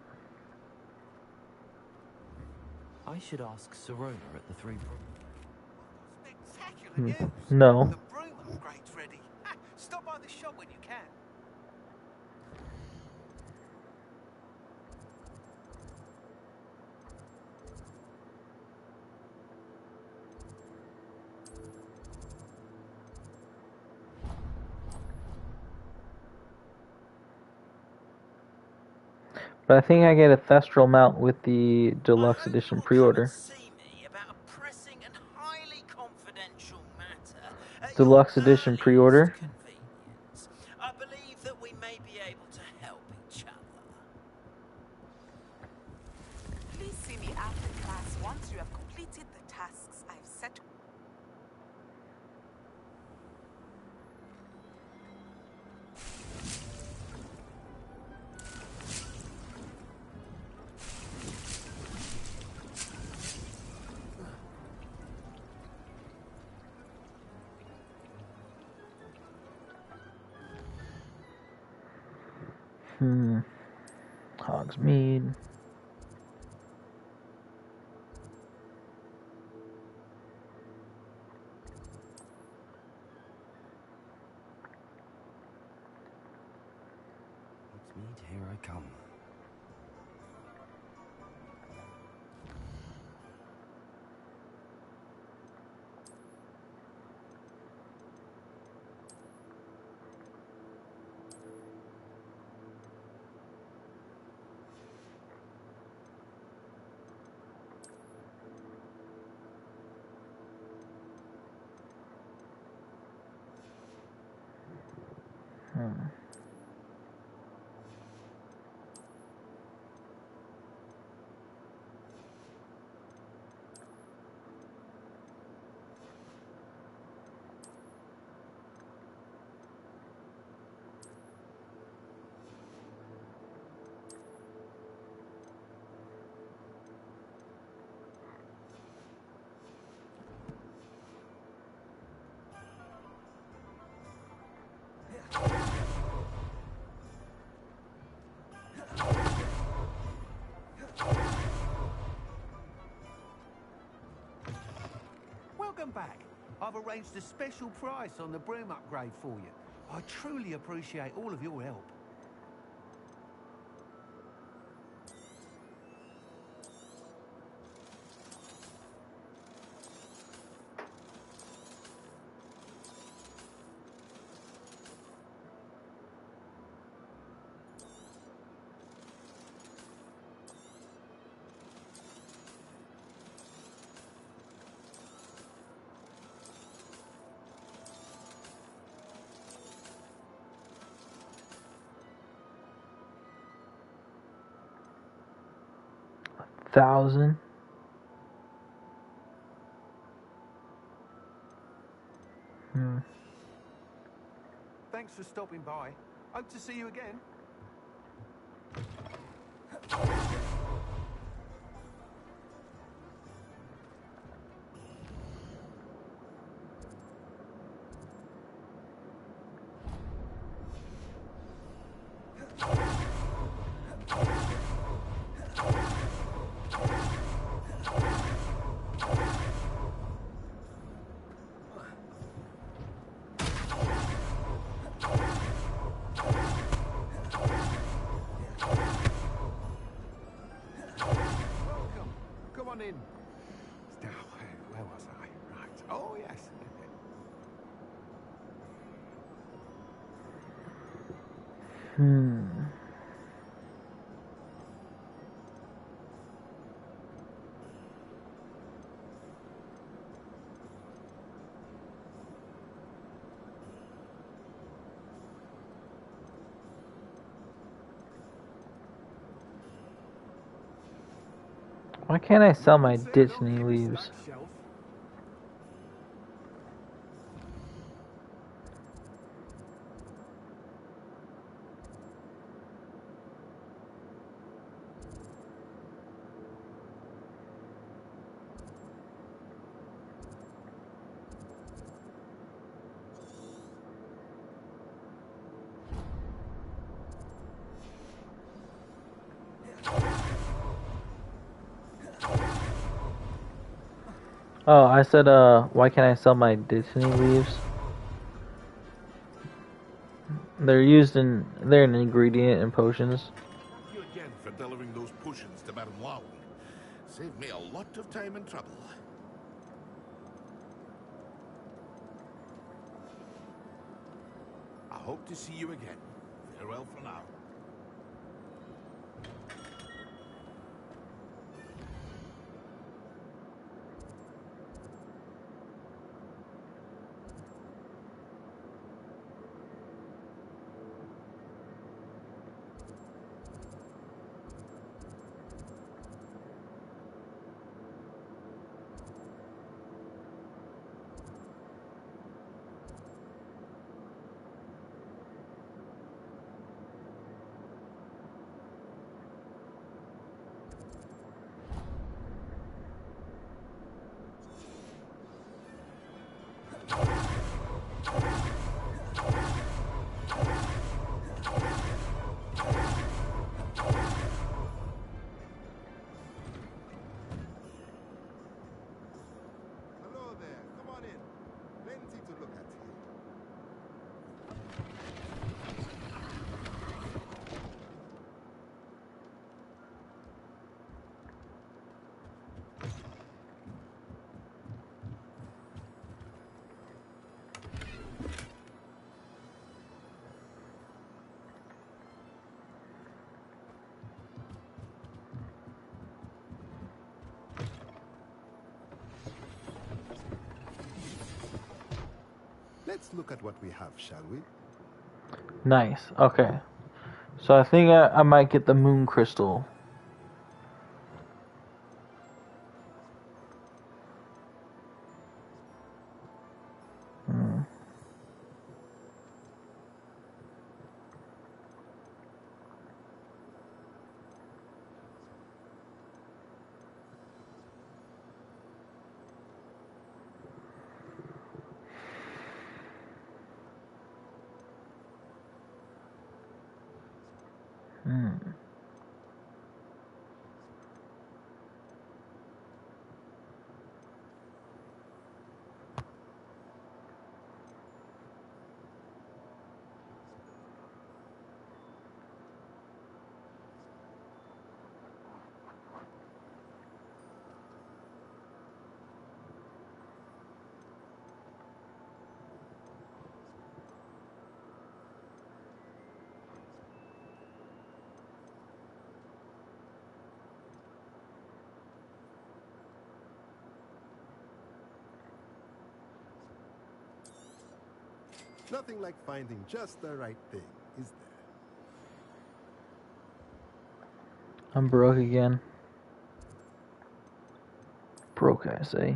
I should ask Serona at the Three Spectacular news! No. The broom upgrade's ready. Stop by the shop when you can. But I think I get a Thestral mount with the deluxe edition pre-order. See me about a pressing and highly confidential matter at your Deluxe edition pre-order. convenience. I believe that we may be able to help each other. Please see me after class once you have completed the tasks I've set. Hogsmeade. Hogsmeade, here I come. Welcome back. I've arranged a special price on the broom upgrade for you. I truly appreciate all of your help. $1,000. Thanks for stopping by. Hope to see you again. In. Now, where was I? Right. Oh, yes. Why can't I sell my Disney leaves? Oh, I said, why can't I sell my Disney leaves? They're an ingredient in potions. Thank you again for delivering those potions to Madame Lowen. Saved me a lot of time and trouble. I hope to see you again. Farewell for now. Let's look at what we have, shall we? Nice. Okay. So I think I might get the moon crystal. Hmm. Hmm. Nothing like finding just the right thing, is there? I'm broke again. Broke, I say.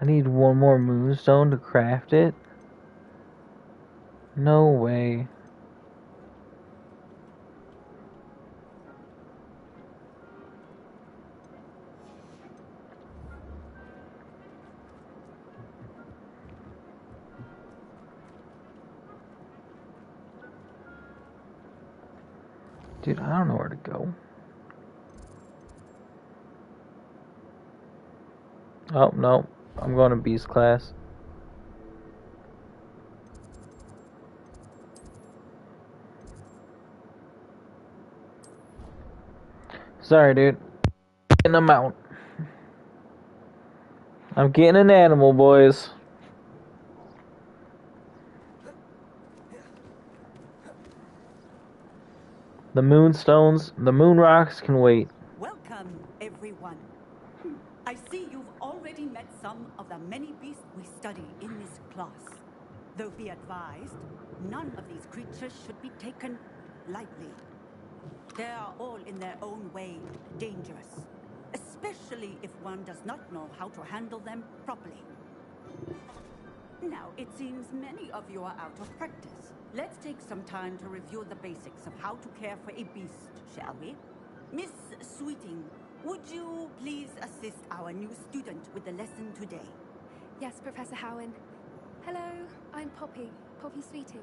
I need one more moonstone to craft it? No way. Dude, I don't know where to go. Oh, no. I'm going to Beast class. Sorry, dude. Getting a mount. I'm getting an animal, boys. The moonstones, the moon rocks can wait. Welcome, everyone. I see you've already met some of the many beasts we study in this class. Though be advised, none of these creatures should be taken lightly. They are all in their own way dangerous, especially if one does not know how to handle them properly. Now, it seems many of you are out of practice. Let's take some time to review the basics of how to care for a beast, shall we? Miss Sweeting, would you please assist our new student with the lesson today? Yes, Professor Howen. Hello, I'm Poppy Sweeting.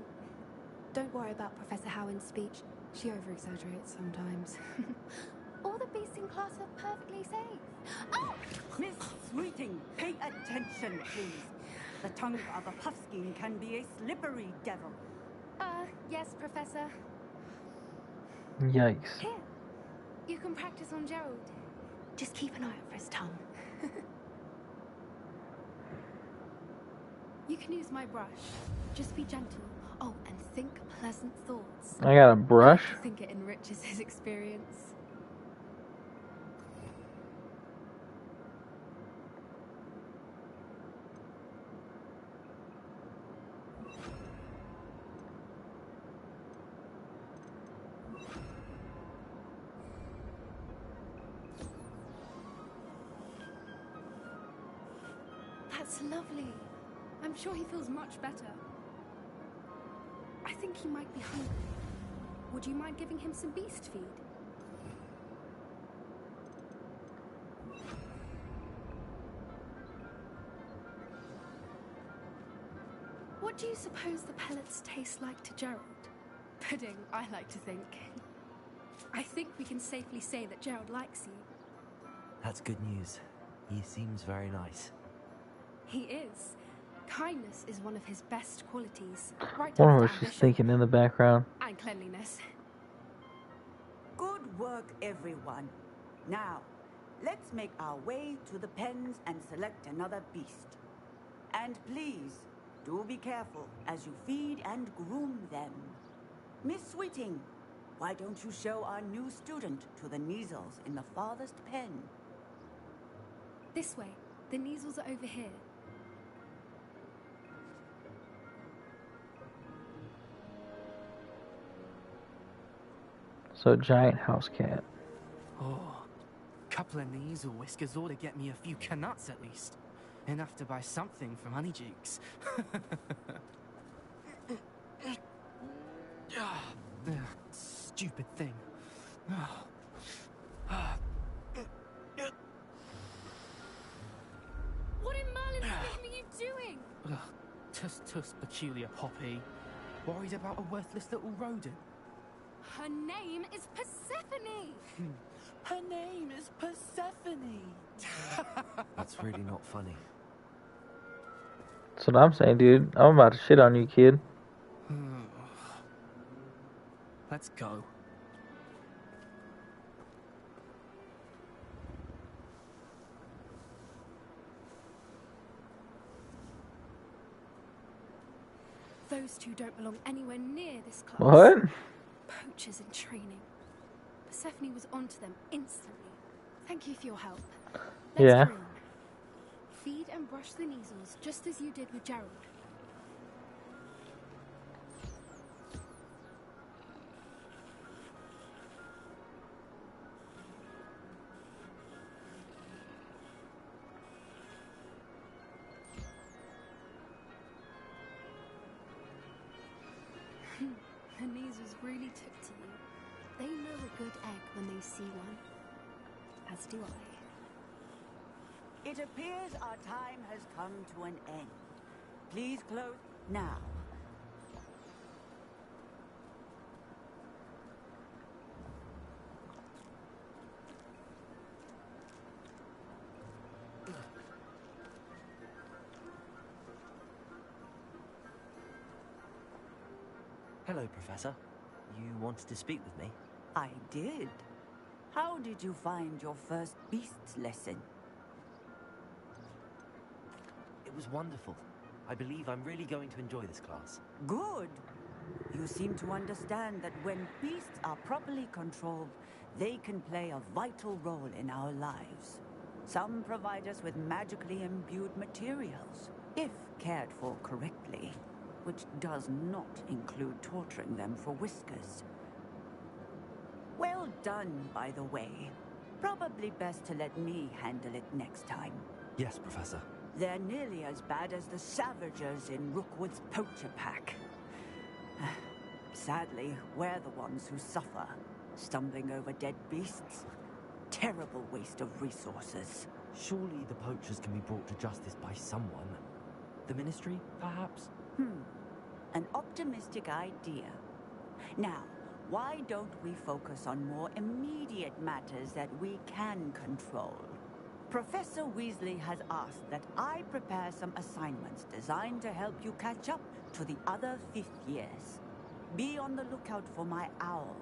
Don't worry about Professor Howen's speech. She over-exaggerates sometimes. All the beasts in class are perfectly safe. Oh! Miss Sweeting, pay attention, please. The tongue of a puffskein can be a slippery devil. Yes, Professor. Yikes. Here, you can practice on Gerald. Just keep an eye out for his tongue. You can use my brush. Just be gentle. Oh, and think pleasant thoughts. I got a brush? I think it enriches his experience. That's lovely. I'm sure he feels much better. I think he might be hungry. Would you mind giving him some beast feed? What do you suppose the pellets taste like to Gerald? Pudding, I like to think. I think we can safely say that Gerald likes you. That's good news. He seems very nice. He is. Kindness is one of his best qualities. Right One after of us just ambition thinking in the background. and cleanliness. Good work, everyone. Now, let's make our way to the pens and select another beast. And please, do be careful as you feed and groom them. Miss Sweeting, why don't you show our new student to the Neasels in the farthest pen? This way. The Neasels are over here. So, giant house cat. Oh, couple of Neasel whiskers ought to get me a few canuts at least. Enough to buy something from Honeydukes. Stupid thing. What in Merlin's name are you doing? Tuss, peculiar Poppy. Worried about a worthless little rodent? Her name is Persephone! Her name is Persephone! That's really not funny. That's what I'm saying, dude. I'm about to shit on you, kid. Let's go. Those two don't belong anywhere near this class. What? Poachers in training. Persephone was onto them instantly. Thank you for your help. Let's Yeah. groom. Feed and brush the Neasels just as you did with Gerald. The Neasels really took to you. They know a good egg when they see one. As do I. It appears our time has come to an end. Please close now. Hello, Professor. You wanted to speak with me? I did. How did you find your first beasts lesson? It was wonderful. I believe I'm really going to enjoy this class. Good. You seem to understand that when beasts are properly controlled, they can play a vital role in our lives. Some provide us with magically imbued materials, if cared for correctly, which does not include torturing them for whiskers. Well done, by the way. Probably best to let me handle it next time. Yes, Professor. They're nearly as bad as the Savagers in Rookwood's poacher pack. Sadly, we're the ones who suffer, stumbling over dead beasts. Terrible waste of resources. Surely the poachers can be brought to justice by someone. The Ministry, perhaps? An optimistic idea. Now, why don't we focus on more immediate matters that we can control? Professor Weasley has asked that I prepare some assignments designed to help you catch up to the other 5th years. Be on the lookout for my owl.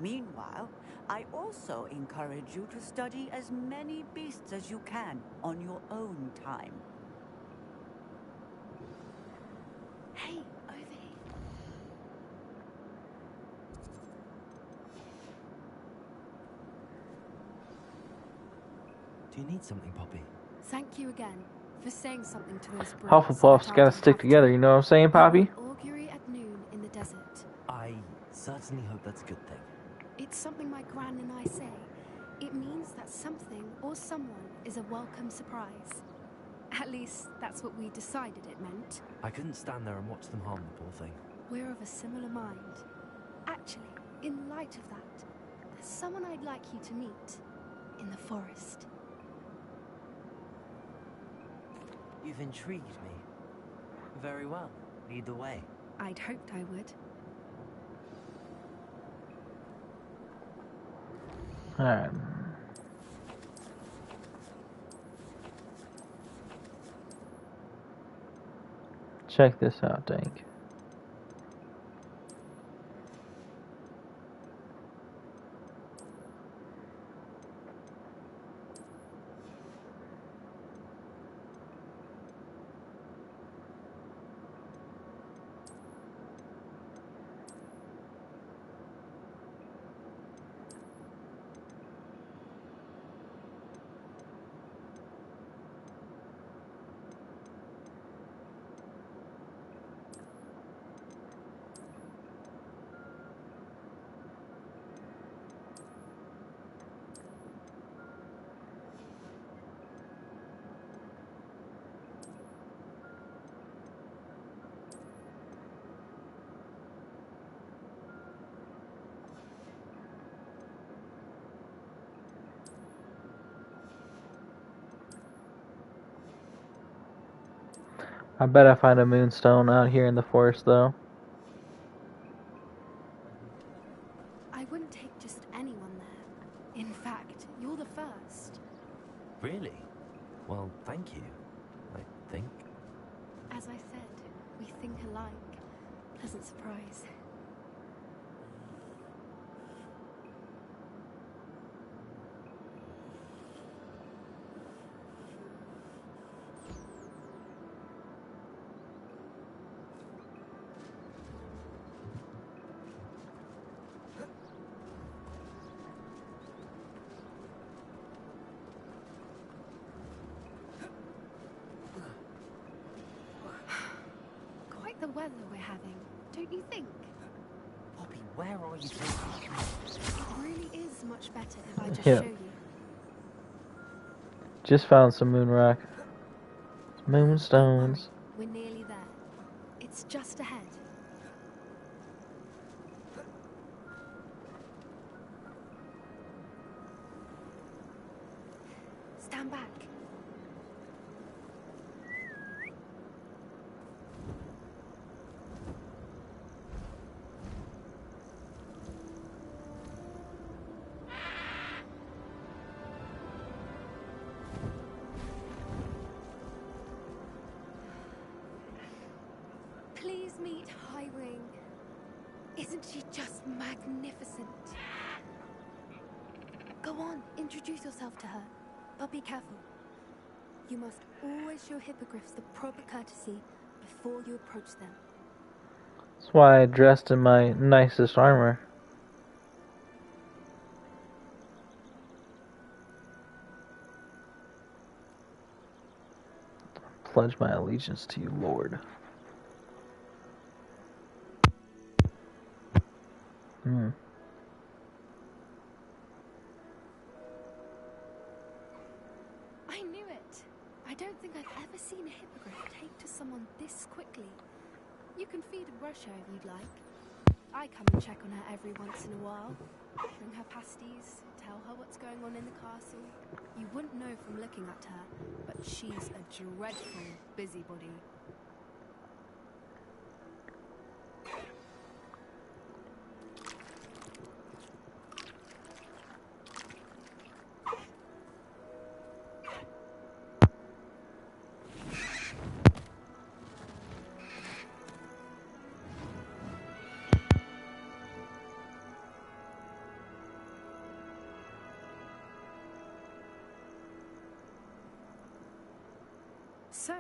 Meanwhile, I also encourage you to study as many beasts as you can on your own time. Hey, over here. Do you need something, Poppy? Thank you again for saying something to those brutes. Hufflepuffs gotta stick together, you know what I'm saying, Poppy? Augury at noon in the desert. I certainly hope that's a good thing. It's something my gran and I say. It means that something or someone is a welcome surprise. At least, that's what we decided it meant. I couldn't stand there and watch them harm the poor thing. We're of a similar mind. Actually, in light of that, there's someone I'd like you to meet in the forest. You've intrigued me. Very well. Lead the way. I'd hoped I would. Alright. Check this out, Dank. I bet I find a moonstone out here in the forest, though. I wouldn't take just anyone there. In fact, you're the first. Really? Well, thank you. I think. As I said, we think alike. Pleasant surprise. Quite the weather we're having, don't you think? Poppy, where are you? It really is much better if I just Yeah. show you. Just found some moon rock. Moonstones. We're nearly there. It's just ahead. Stand back. Please meet Highwing. Isn't she just magnificent? Go on, introduce yourself to her. But be careful. You must always show hippogriffs the proper courtesy before you approach them. That's why I dressed in my nicest armor. Pledge my allegiance to you, Lord. I knew it. I don't think I've ever seen a hippogriff take to someone this quickly. You can feed and brush her if you'd like. I come and check on her every once in a while. Bring her pasties, tell her what's going on in the castle. You wouldn't know from looking at her, but she's a dreadful busybody. So,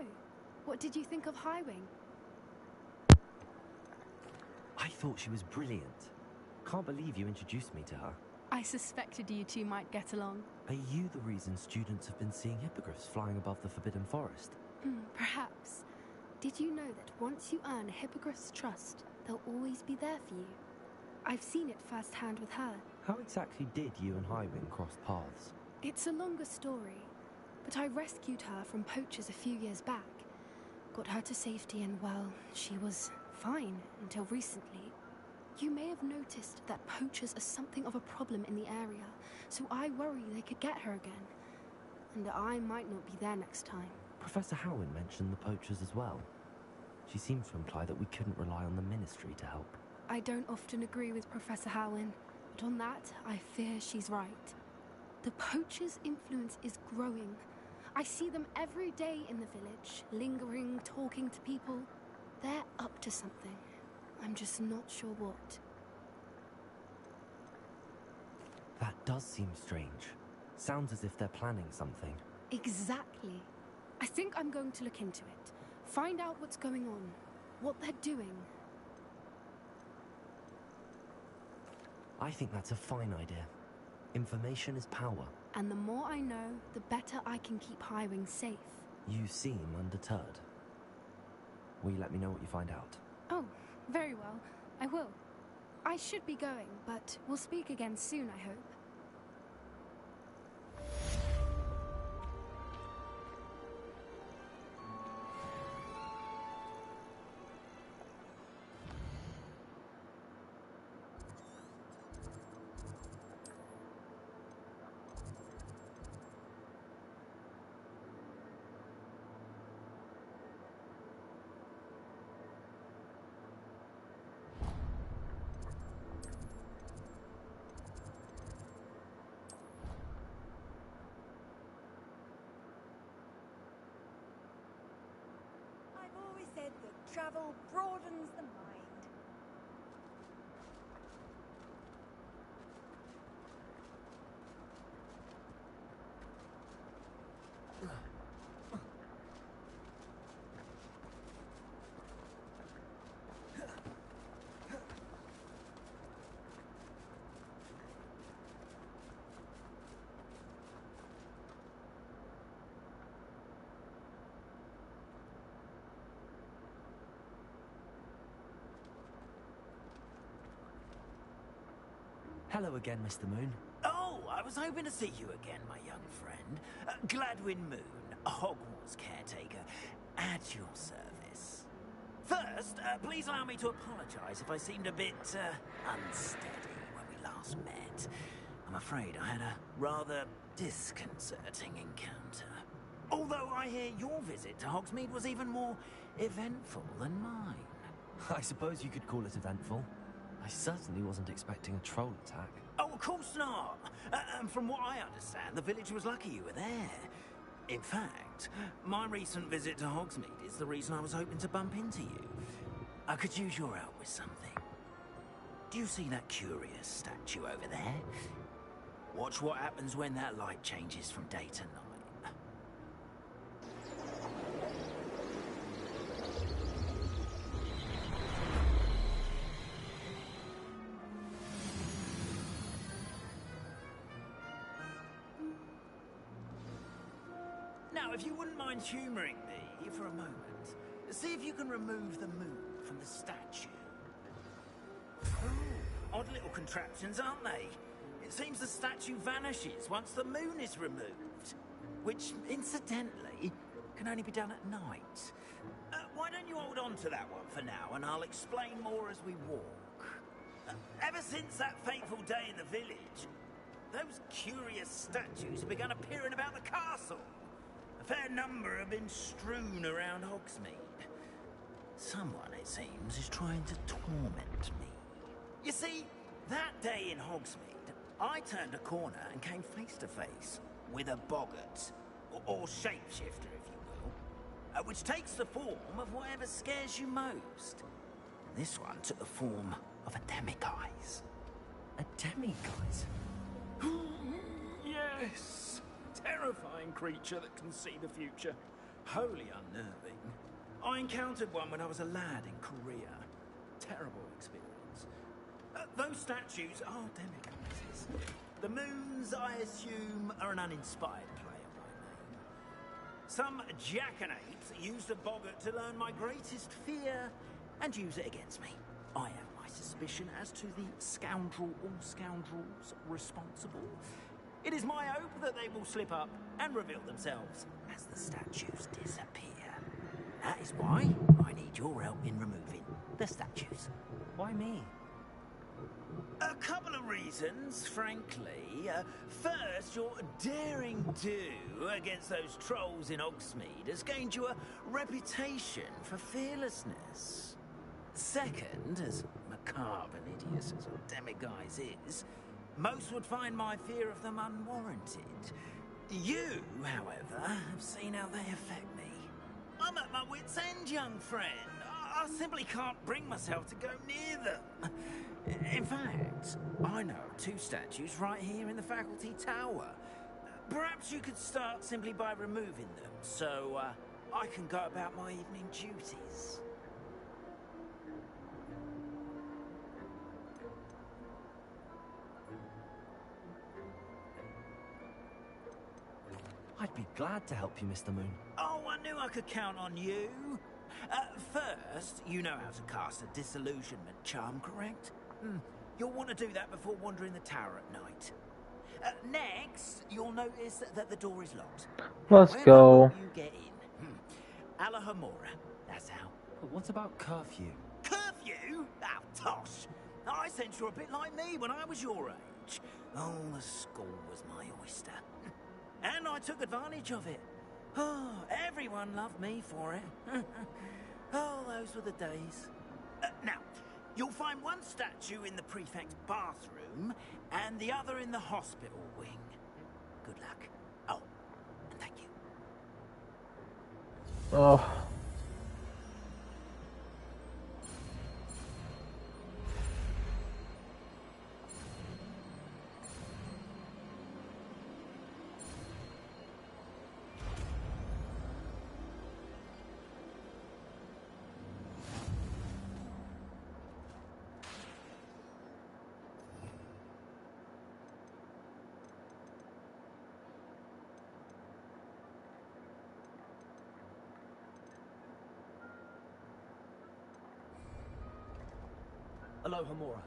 what did you think of Highwing? I thought she was brilliant. Can't believe you introduced me to her. I suspected you two might get along. Are you the reason students have been seeing hippogriffs flying above the Forbidden Forest? Perhaps. Did you know that once you earn a hippogriff's trust, they'll always be there for you? I've seen it firsthand with her. How exactly did you and Highwing cross paths? It's a longer story, but I rescued her from poachers a few years back. Got her to safety and, well, she was fine until recently. You may have noticed that poachers are something of a problem in the area, so I worry they could get her again. And I might not be there next time. Professor Howin mentioned the poachers as well. She seems to imply that we couldn't rely on the Ministry to help. I don't often agree with Professor Howin, but on that, I fear she's right. The poachers' influence is growing. I see them every day in the village, lingering, talking to people. They're up to something. I'm just not sure what. That does seem strange. Sounds as if they're planning something. Exactly. I think I'm going to look into it. Find out what's going on. What they're doing. I think that's a fine idea. Information is power. And the more I know, the better I can keep Highwing safe. You seem undeterred. Will you let me know what you find out? Oh, very well. I will. I should be going, but we'll speak again soon, I hope. Said that travel broadens the mind. Hello again, Mr. Moon. Oh, I was hoping to see you again, my young friend. Gladwin Moon, Hogwarts caretaker, at your service. First, please allow me to apologise if I seemed a bit unsteady when we last met. I'm afraid I had a rather disconcerting encounter. Although I hear your visit to Hogsmeade was even more eventful than mine. I suppose you could call it eventful. I certainly wasn't expecting a troll attack. Oh, of course not. And from what I understand, the village was lucky you were there. In fact, my recent visit to Hogsmeade is the reason I was hoping to bump into you. I could use your help with something. Do you see that curious statue over there? Watch what happens when that light changes from day to night. Now, if you wouldn't mind humouring me for a moment, see if you can remove the moon from the statue. Odd little contraptions, aren't they? It seems the statue vanishes once the moon is removed, which, incidentally, can only be done at night. Why don't you hold on to that one for now, and I'll explain more as we walk. Ever since that fateful day in the village, those curious statues have begun appearing about the castle. A fair number have been strewn around Hogsmeade. Someone, it seems, is trying to torment me. You see, that day in Hogsmeade, I turned a corner and came face to face with a boggart, or shapeshifter, if you will, which takes the form of whatever scares you most. This one took the form of a demiguise. A demiguise? Yes! Terrifying creature that can see the future. Wholly unnerving. I encountered one when I was a lad in Korea. Terrible experience. Those statues are demiguises. The moons, I assume, are an uninspired play on my name. Some jackanapes used a boggart to learn my greatest fear and use it against me. I have my suspicion as to the scoundrel or scoundrels responsible. It is my hope that they will slip up and reveal themselves as the statues disappear. That is why I need your help in removing the statues. Why me? A couple of reasons, frankly. First, your daring do against those trolls in Hogsmeade has gained you a reputation for fearlessness. Second, as macabre and hideous as your demiguise is, most would find my fear of them unwarranted. You, however, have seen how they affect me. I'm at my wit's end, young friend. I simply can't bring myself to go near them. In fact, I know of 2 statues right here in the faculty tower. Perhaps you could start simply by removing them, so I can go about my evening duties. I'd be glad to help you, Mr. Moon. Oh, I knew I could count on you. First, you know how to cast a disillusionment charm, correct? You'll want to do that before wandering the tower at night. Next, you'll notice that the door is locked. Let's However, go. You get in. Alahomora, that's how. But what about curfew? Curfew? Oh, tosh. I sense you're a bit like me when I was your age. Oh, the school was my oyster. And I took advantage of it. Oh, everyone loved me for it. Oh, those were the days. Now, you'll find one statue in the prefect's bathroom and the other in the hospital wing. Good luck. Oh, and thank you. Oh. Alohomora.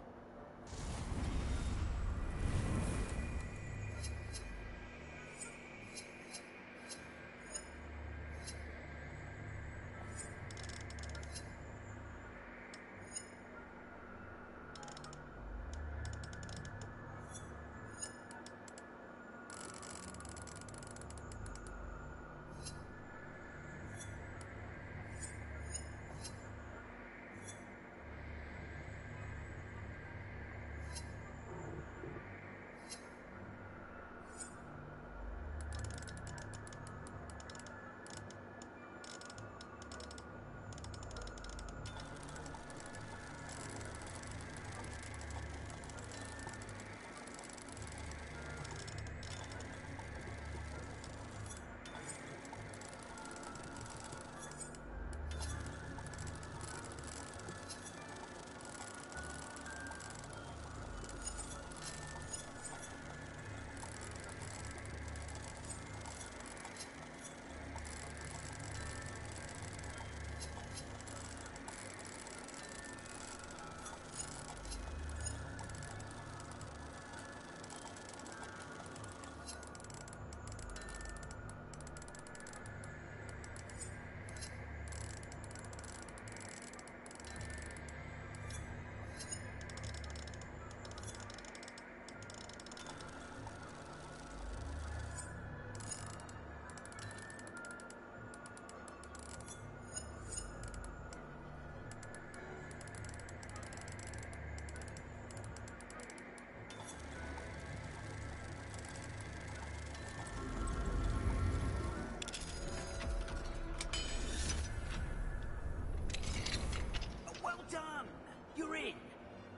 You're in.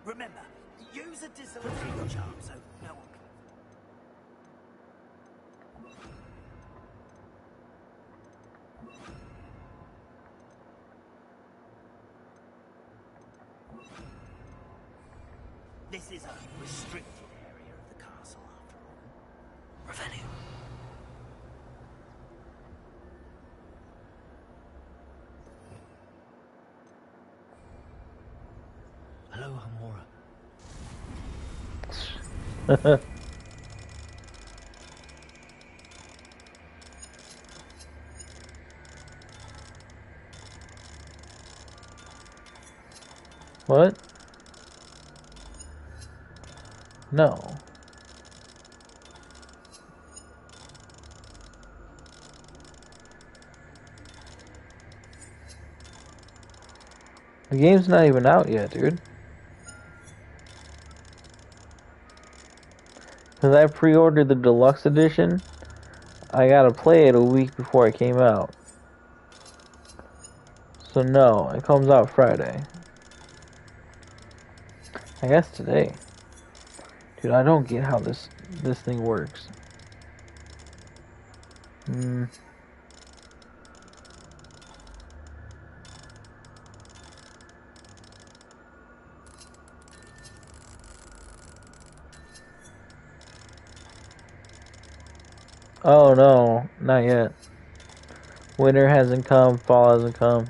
Remember, use a disillusionment charm so no one can... This is a restricted area of the castle, after all. Revenue. Alohomora. What? No. The game's not even out yet, dude. Because I pre-ordered the deluxe edition, I gotta play it a week before it came out. So no, it comes out Friday. I guess today. Dude, I don't get how this thing works. Oh no, not yet. Winter hasn't come, fall hasn't come.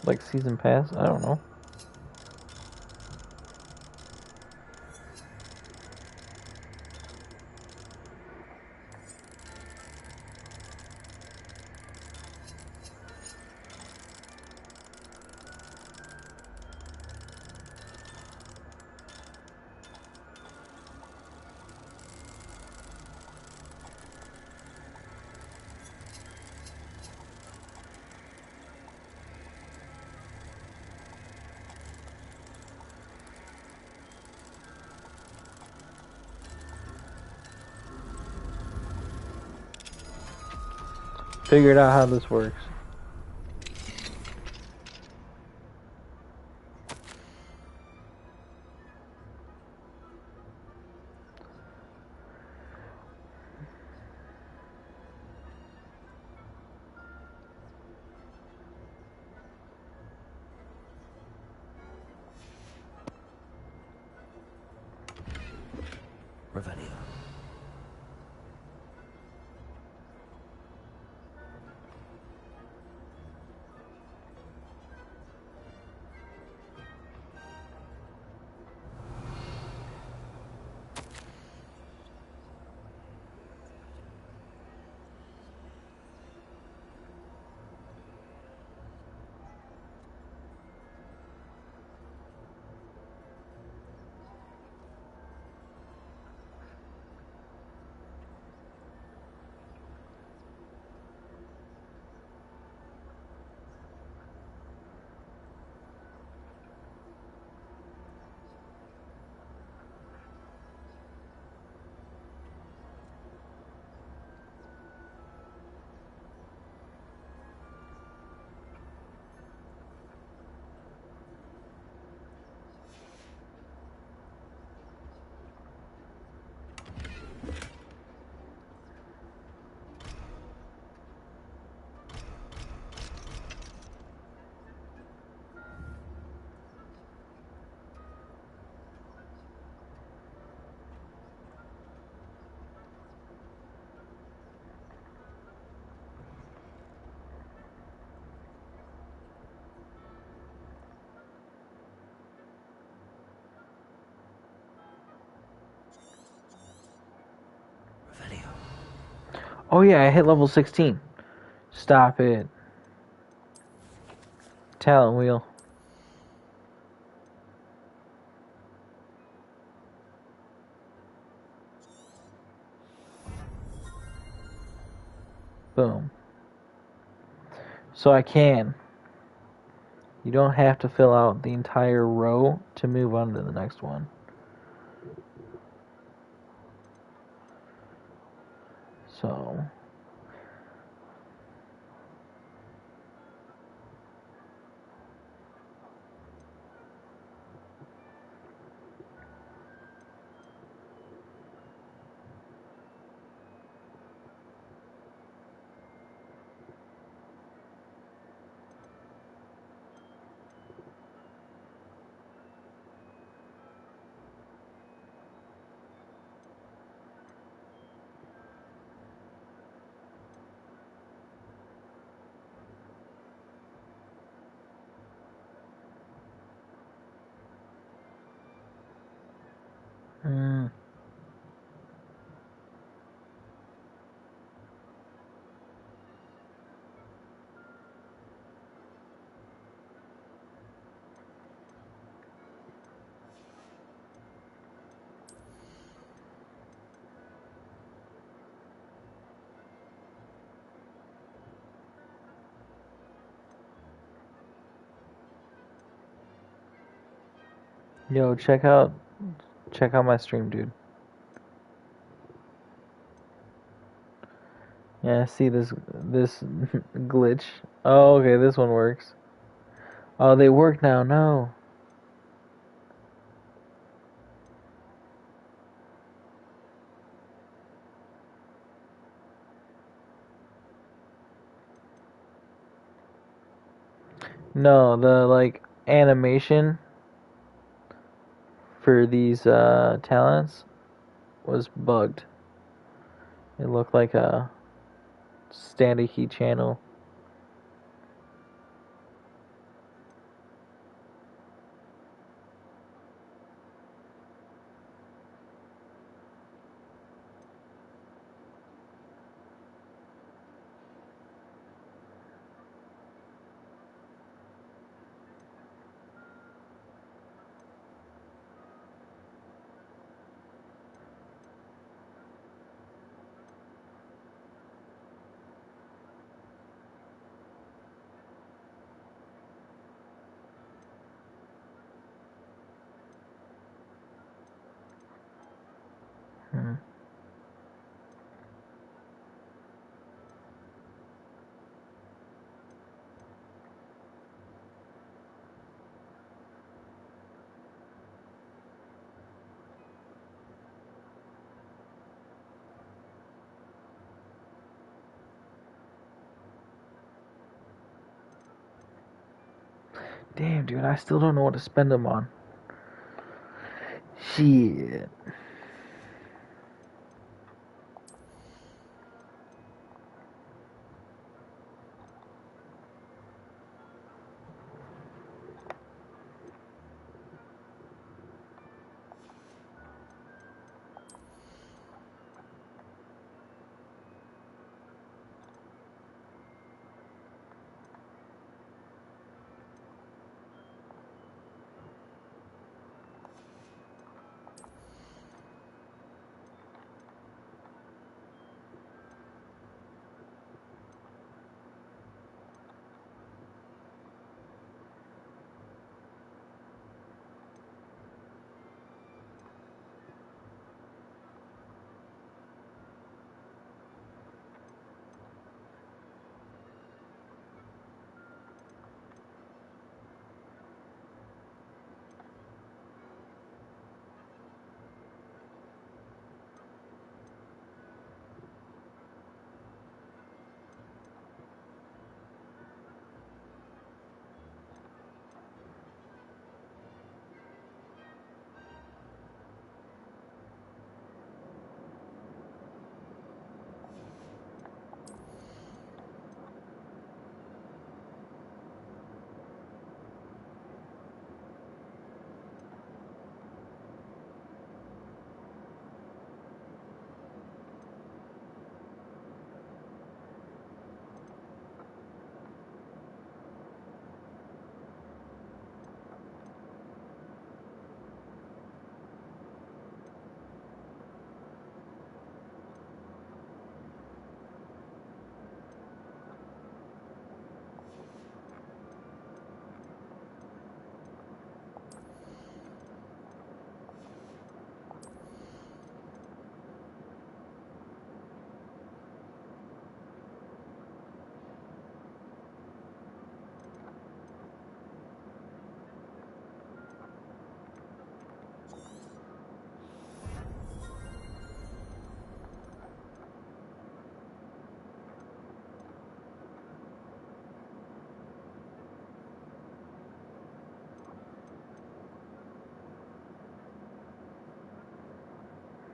Like season pass? I don't know. Figured out how this works. Revelio. Oh yeah, I hit level 16. Stop it. Talent wheel. Boom. So I can. You don't have to fill out the entire row to move on to the next one. So... Yo, check out my stream, dude. Yeah, see this glitch. Oh, okay, this one works. Oh, they work now. No. No, the like animation for these talents was bugged. It looked like a standard key channel. Hmm. Damn, dude, I still don't know what to spend them on. Shit.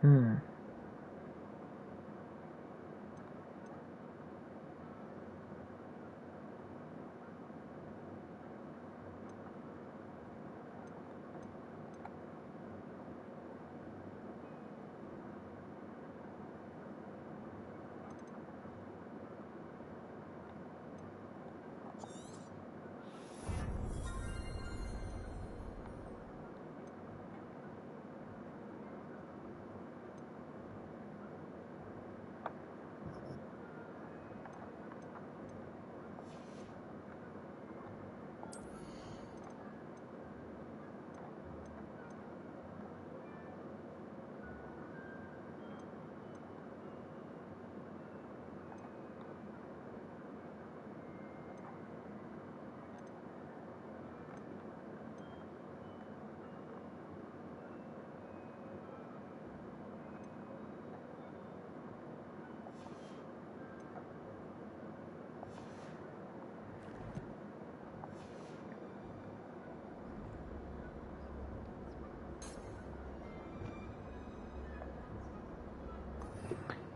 Hmm.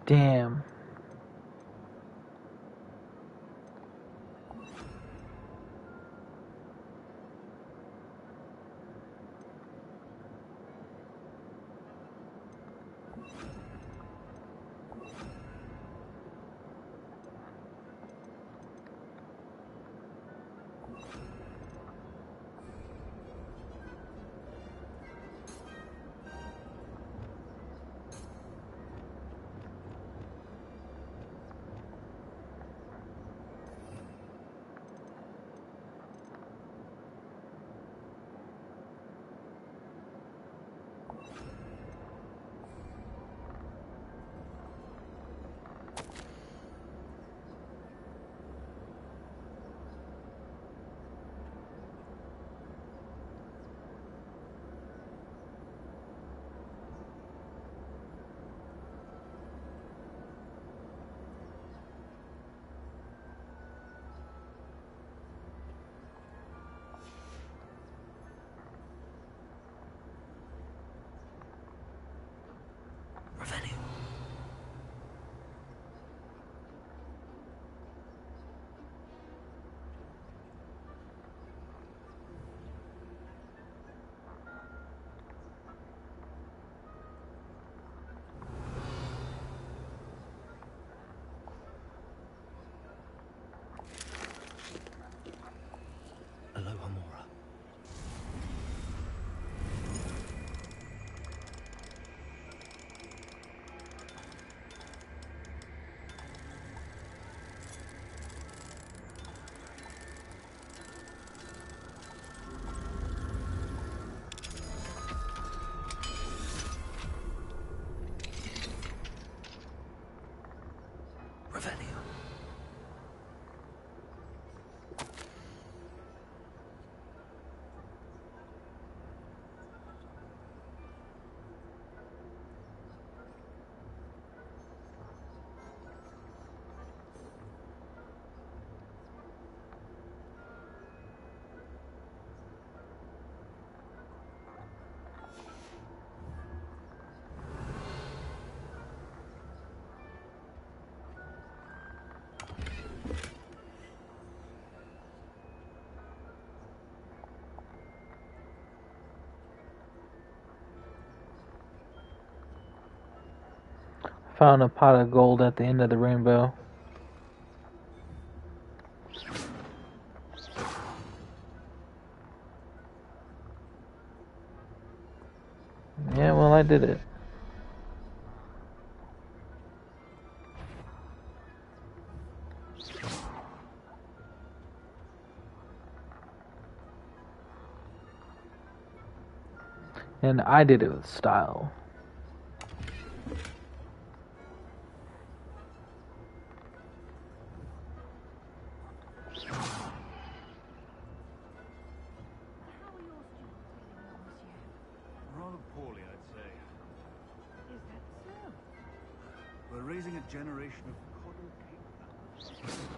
Damn. Aloha Mora. Revelio. Found a pot of gold at the end of the rainbow. Yeah, well, I did it. And I did it with style. Rather poorly, I'd say. Is that so? We're raising a generation of coddled kingdoms.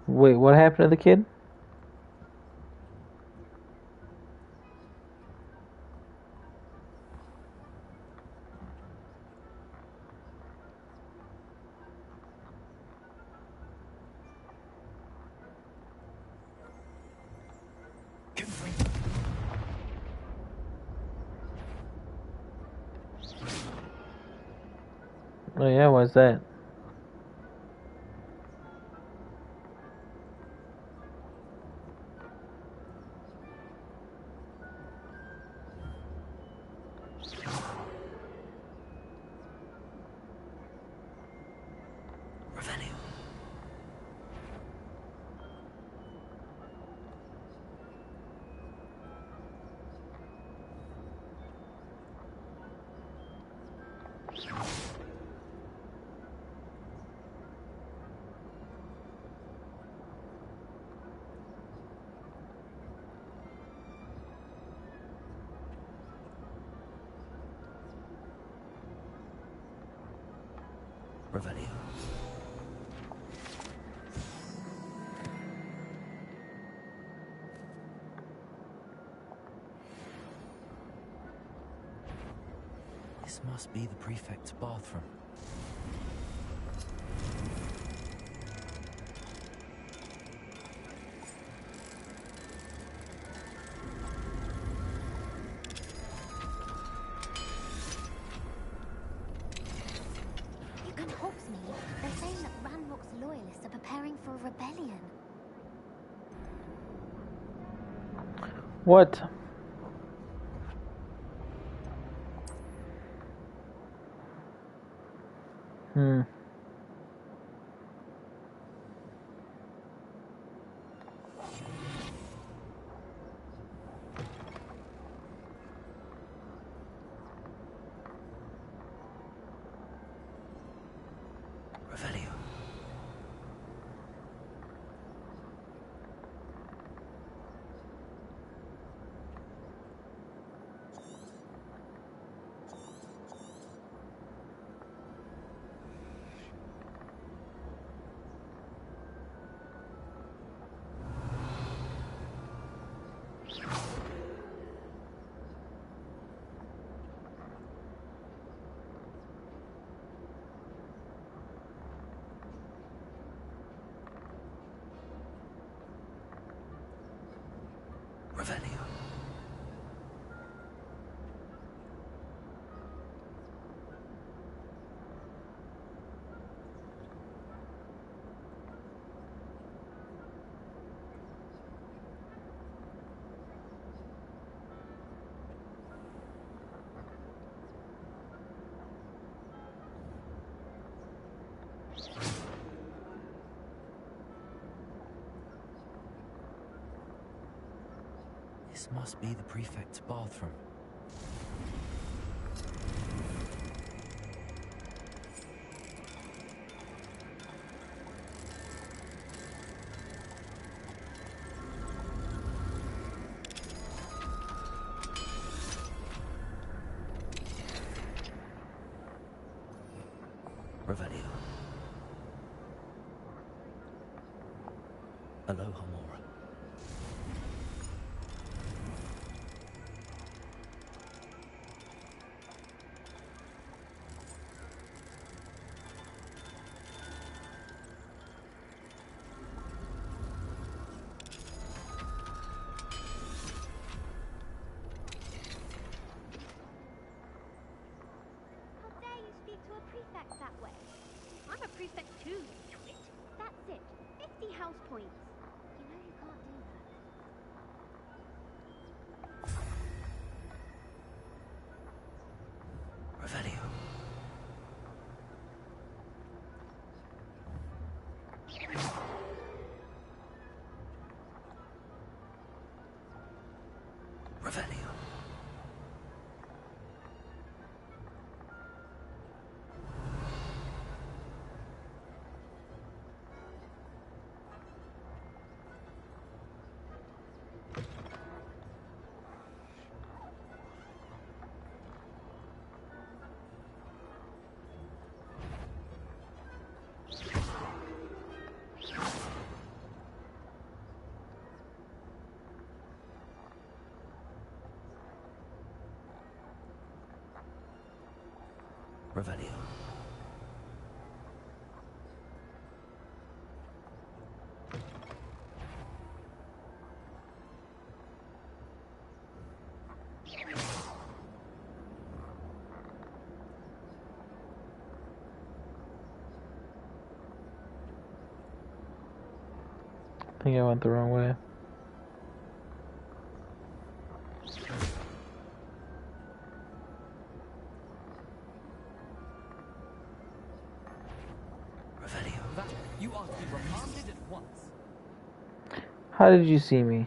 Wait, what happened to the kid? Oh yeah, why's that? Revelio. This must be the prefect's bathroom. You can hoax me. They're saying that Ranrock's loyalists are preparing for a rebellion. What? Hmm. Revelio. Revelio. This must be the prefect's bathroom. Revelio. Aloha Mora. How dare you speak to a prefect that way? I'm a prefect too, you twit. That's it. 50 house points. You know you can't do that. Revelio. Revelio. Revelio. I think I went the wrong way. You are to be remanded at once. How did you see me?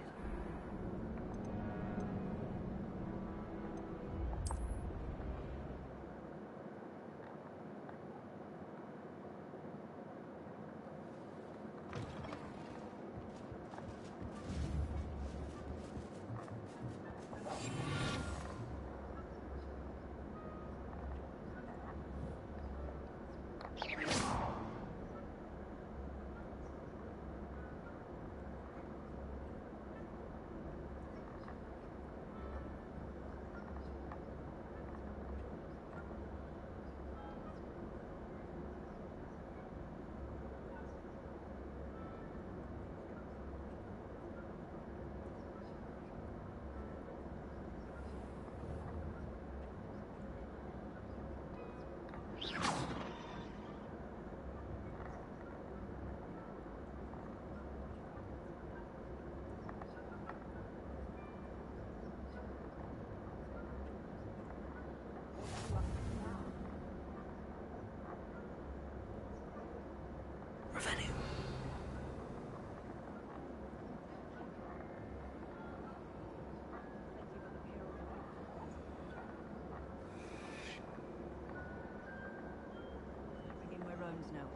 Begin my rounds now.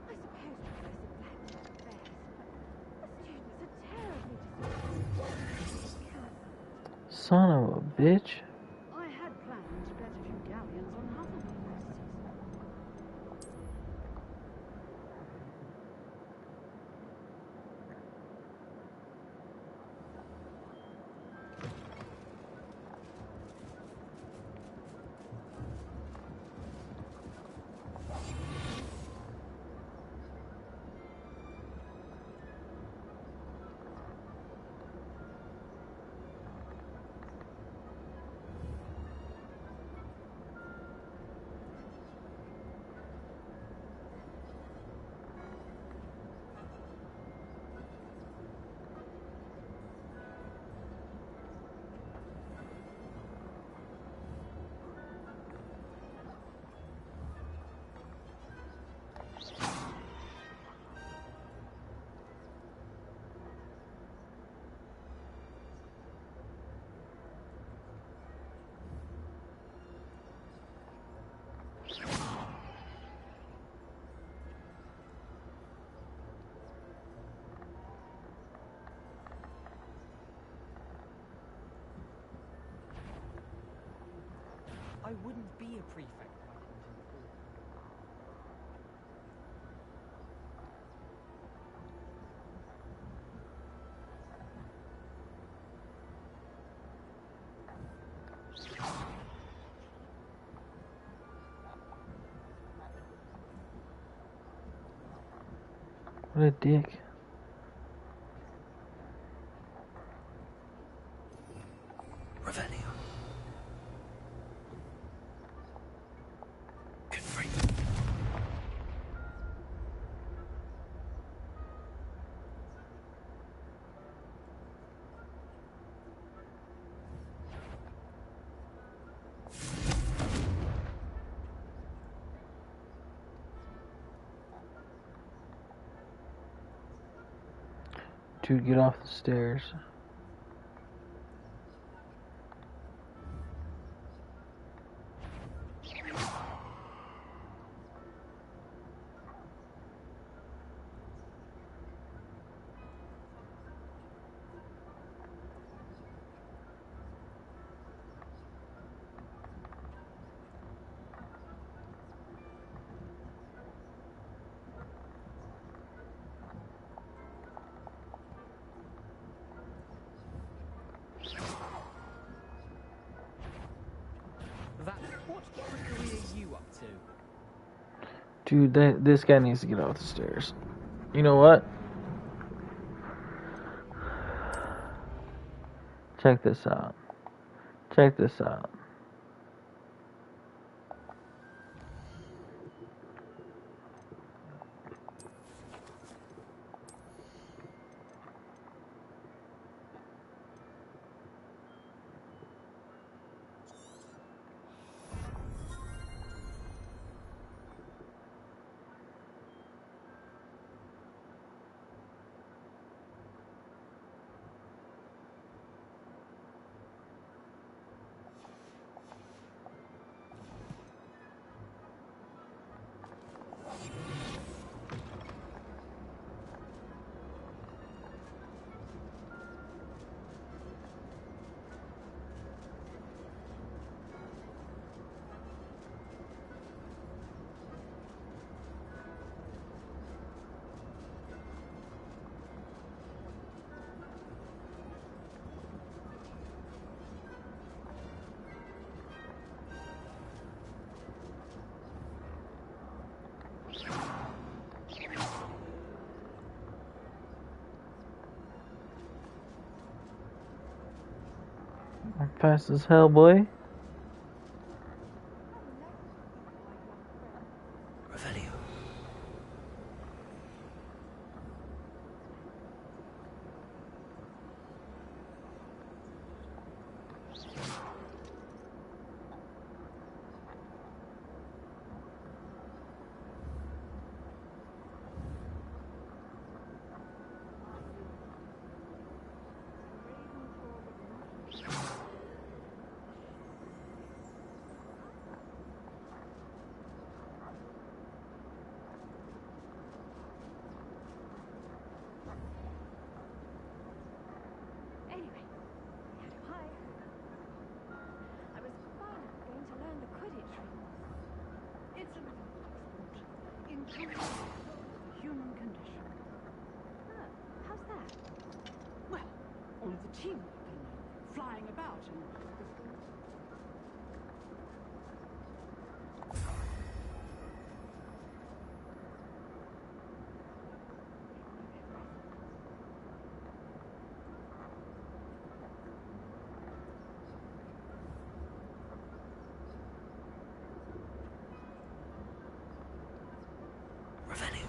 I suppose Professor Black is best, but the students are terribly disorganized. Son of a bitch. I had planned to bet a few galleons on Huffle Puffin this season. I wouldn't be a prefect if I didn't inform. What a dick. Revelio. Dude, get off the stairs. What are you up to? Dude, this guy needs to get off the stairs. You know what? Check this out. Check this out. I'm fast as hell, boy. Revelio. Anyway, hi. I was finally going to learn the Quidditch rules. It's a little inconceivable the human condition. Oh, how's that? Well, all of the teamwork and flying about and... Revelio.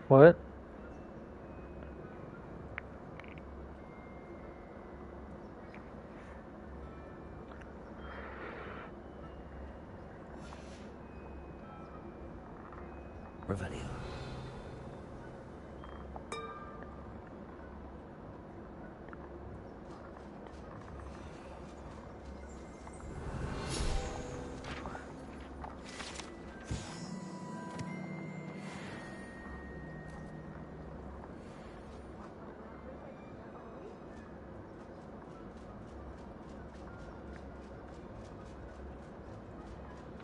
What? Revelio.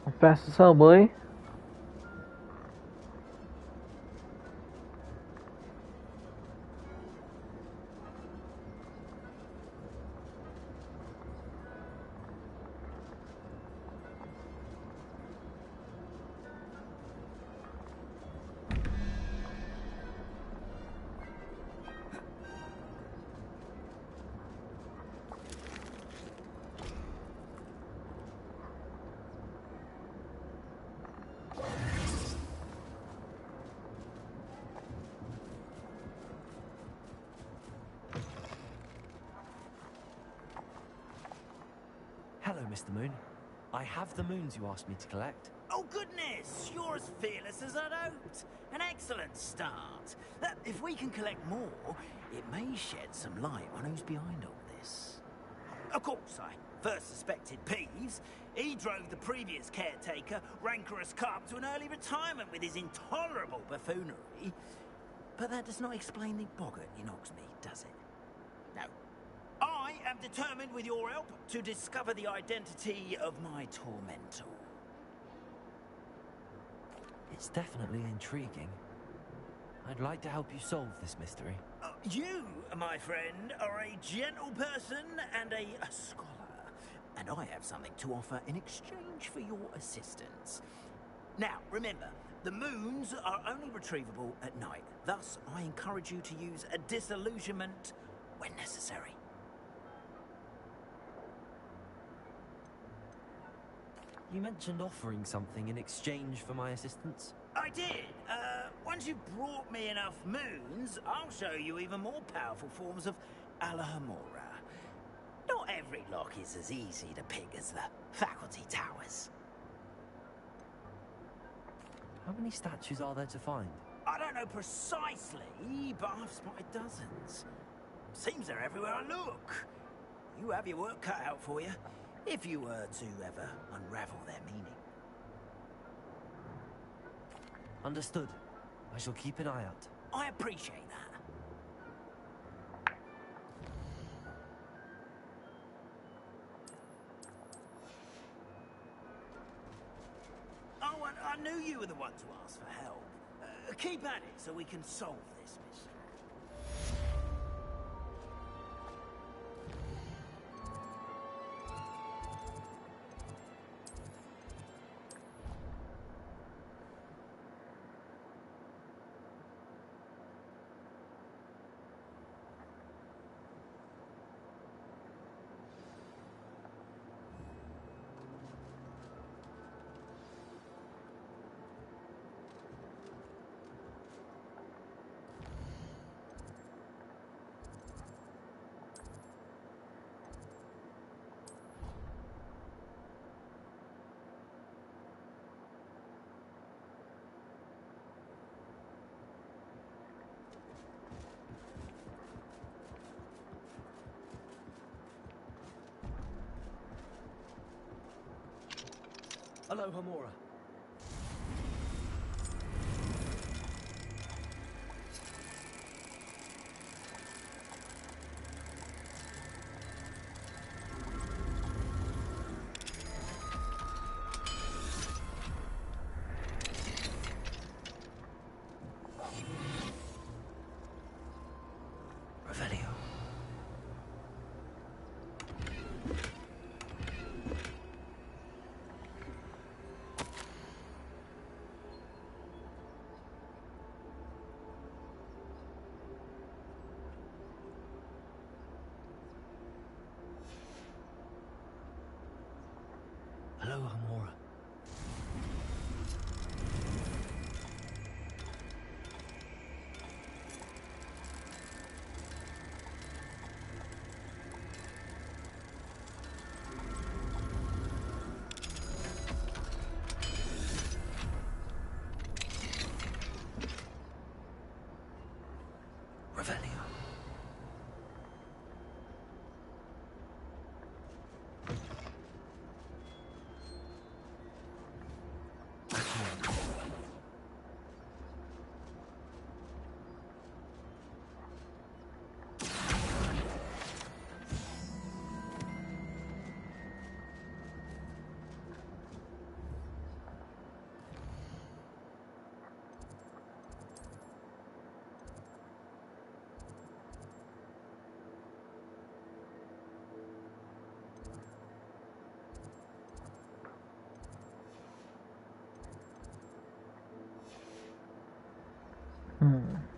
I'm fast as hell, boy. Hello, Mr. Moon. I have the moons you asked me to collect. Oh, goodness! You're as fearless as I'd hoped. An excellent start. If we can collect more, it may shed some light on who's behind all this. Of course, I first suspected Peeves. He drove the previous caretaker, rancorous Carp, to an early retirement with his intolerable buffoonery. But that does not explain the boggart in Hogsmeade, does it? No. I am determined, with your help, to discover the identity of my tormentor. It's definitely intriguing. I'd like to help you solve this mystery. You, my friend, are a gentle person and a scholar. And I have something to offer in exchange for your assistance. Now, remember, the moons are only retrievable at night. Thus, I encourage you to use a disillusionment when necessary. You mentioned offering something in exchange for my assistance? I did. Once you've brought me enough moons, I'll show you even more powerful forms of Alhamora. Not every lock is as easy to pick as the faculty towers. How many statues are there to find? I don't know precisely, but I've spotted dozens. Seems they're everywhere I look. You have your work cut out for you, if you were to ever unravel their meaning. Understood. I shall keep an eye out. I appreciate that. Oh, and I knew you were the one to ask for help. Keep at it so we can solve this mystery. Hello, Hamora. Revelio. Hello, Hamora. Revelio. Hmm.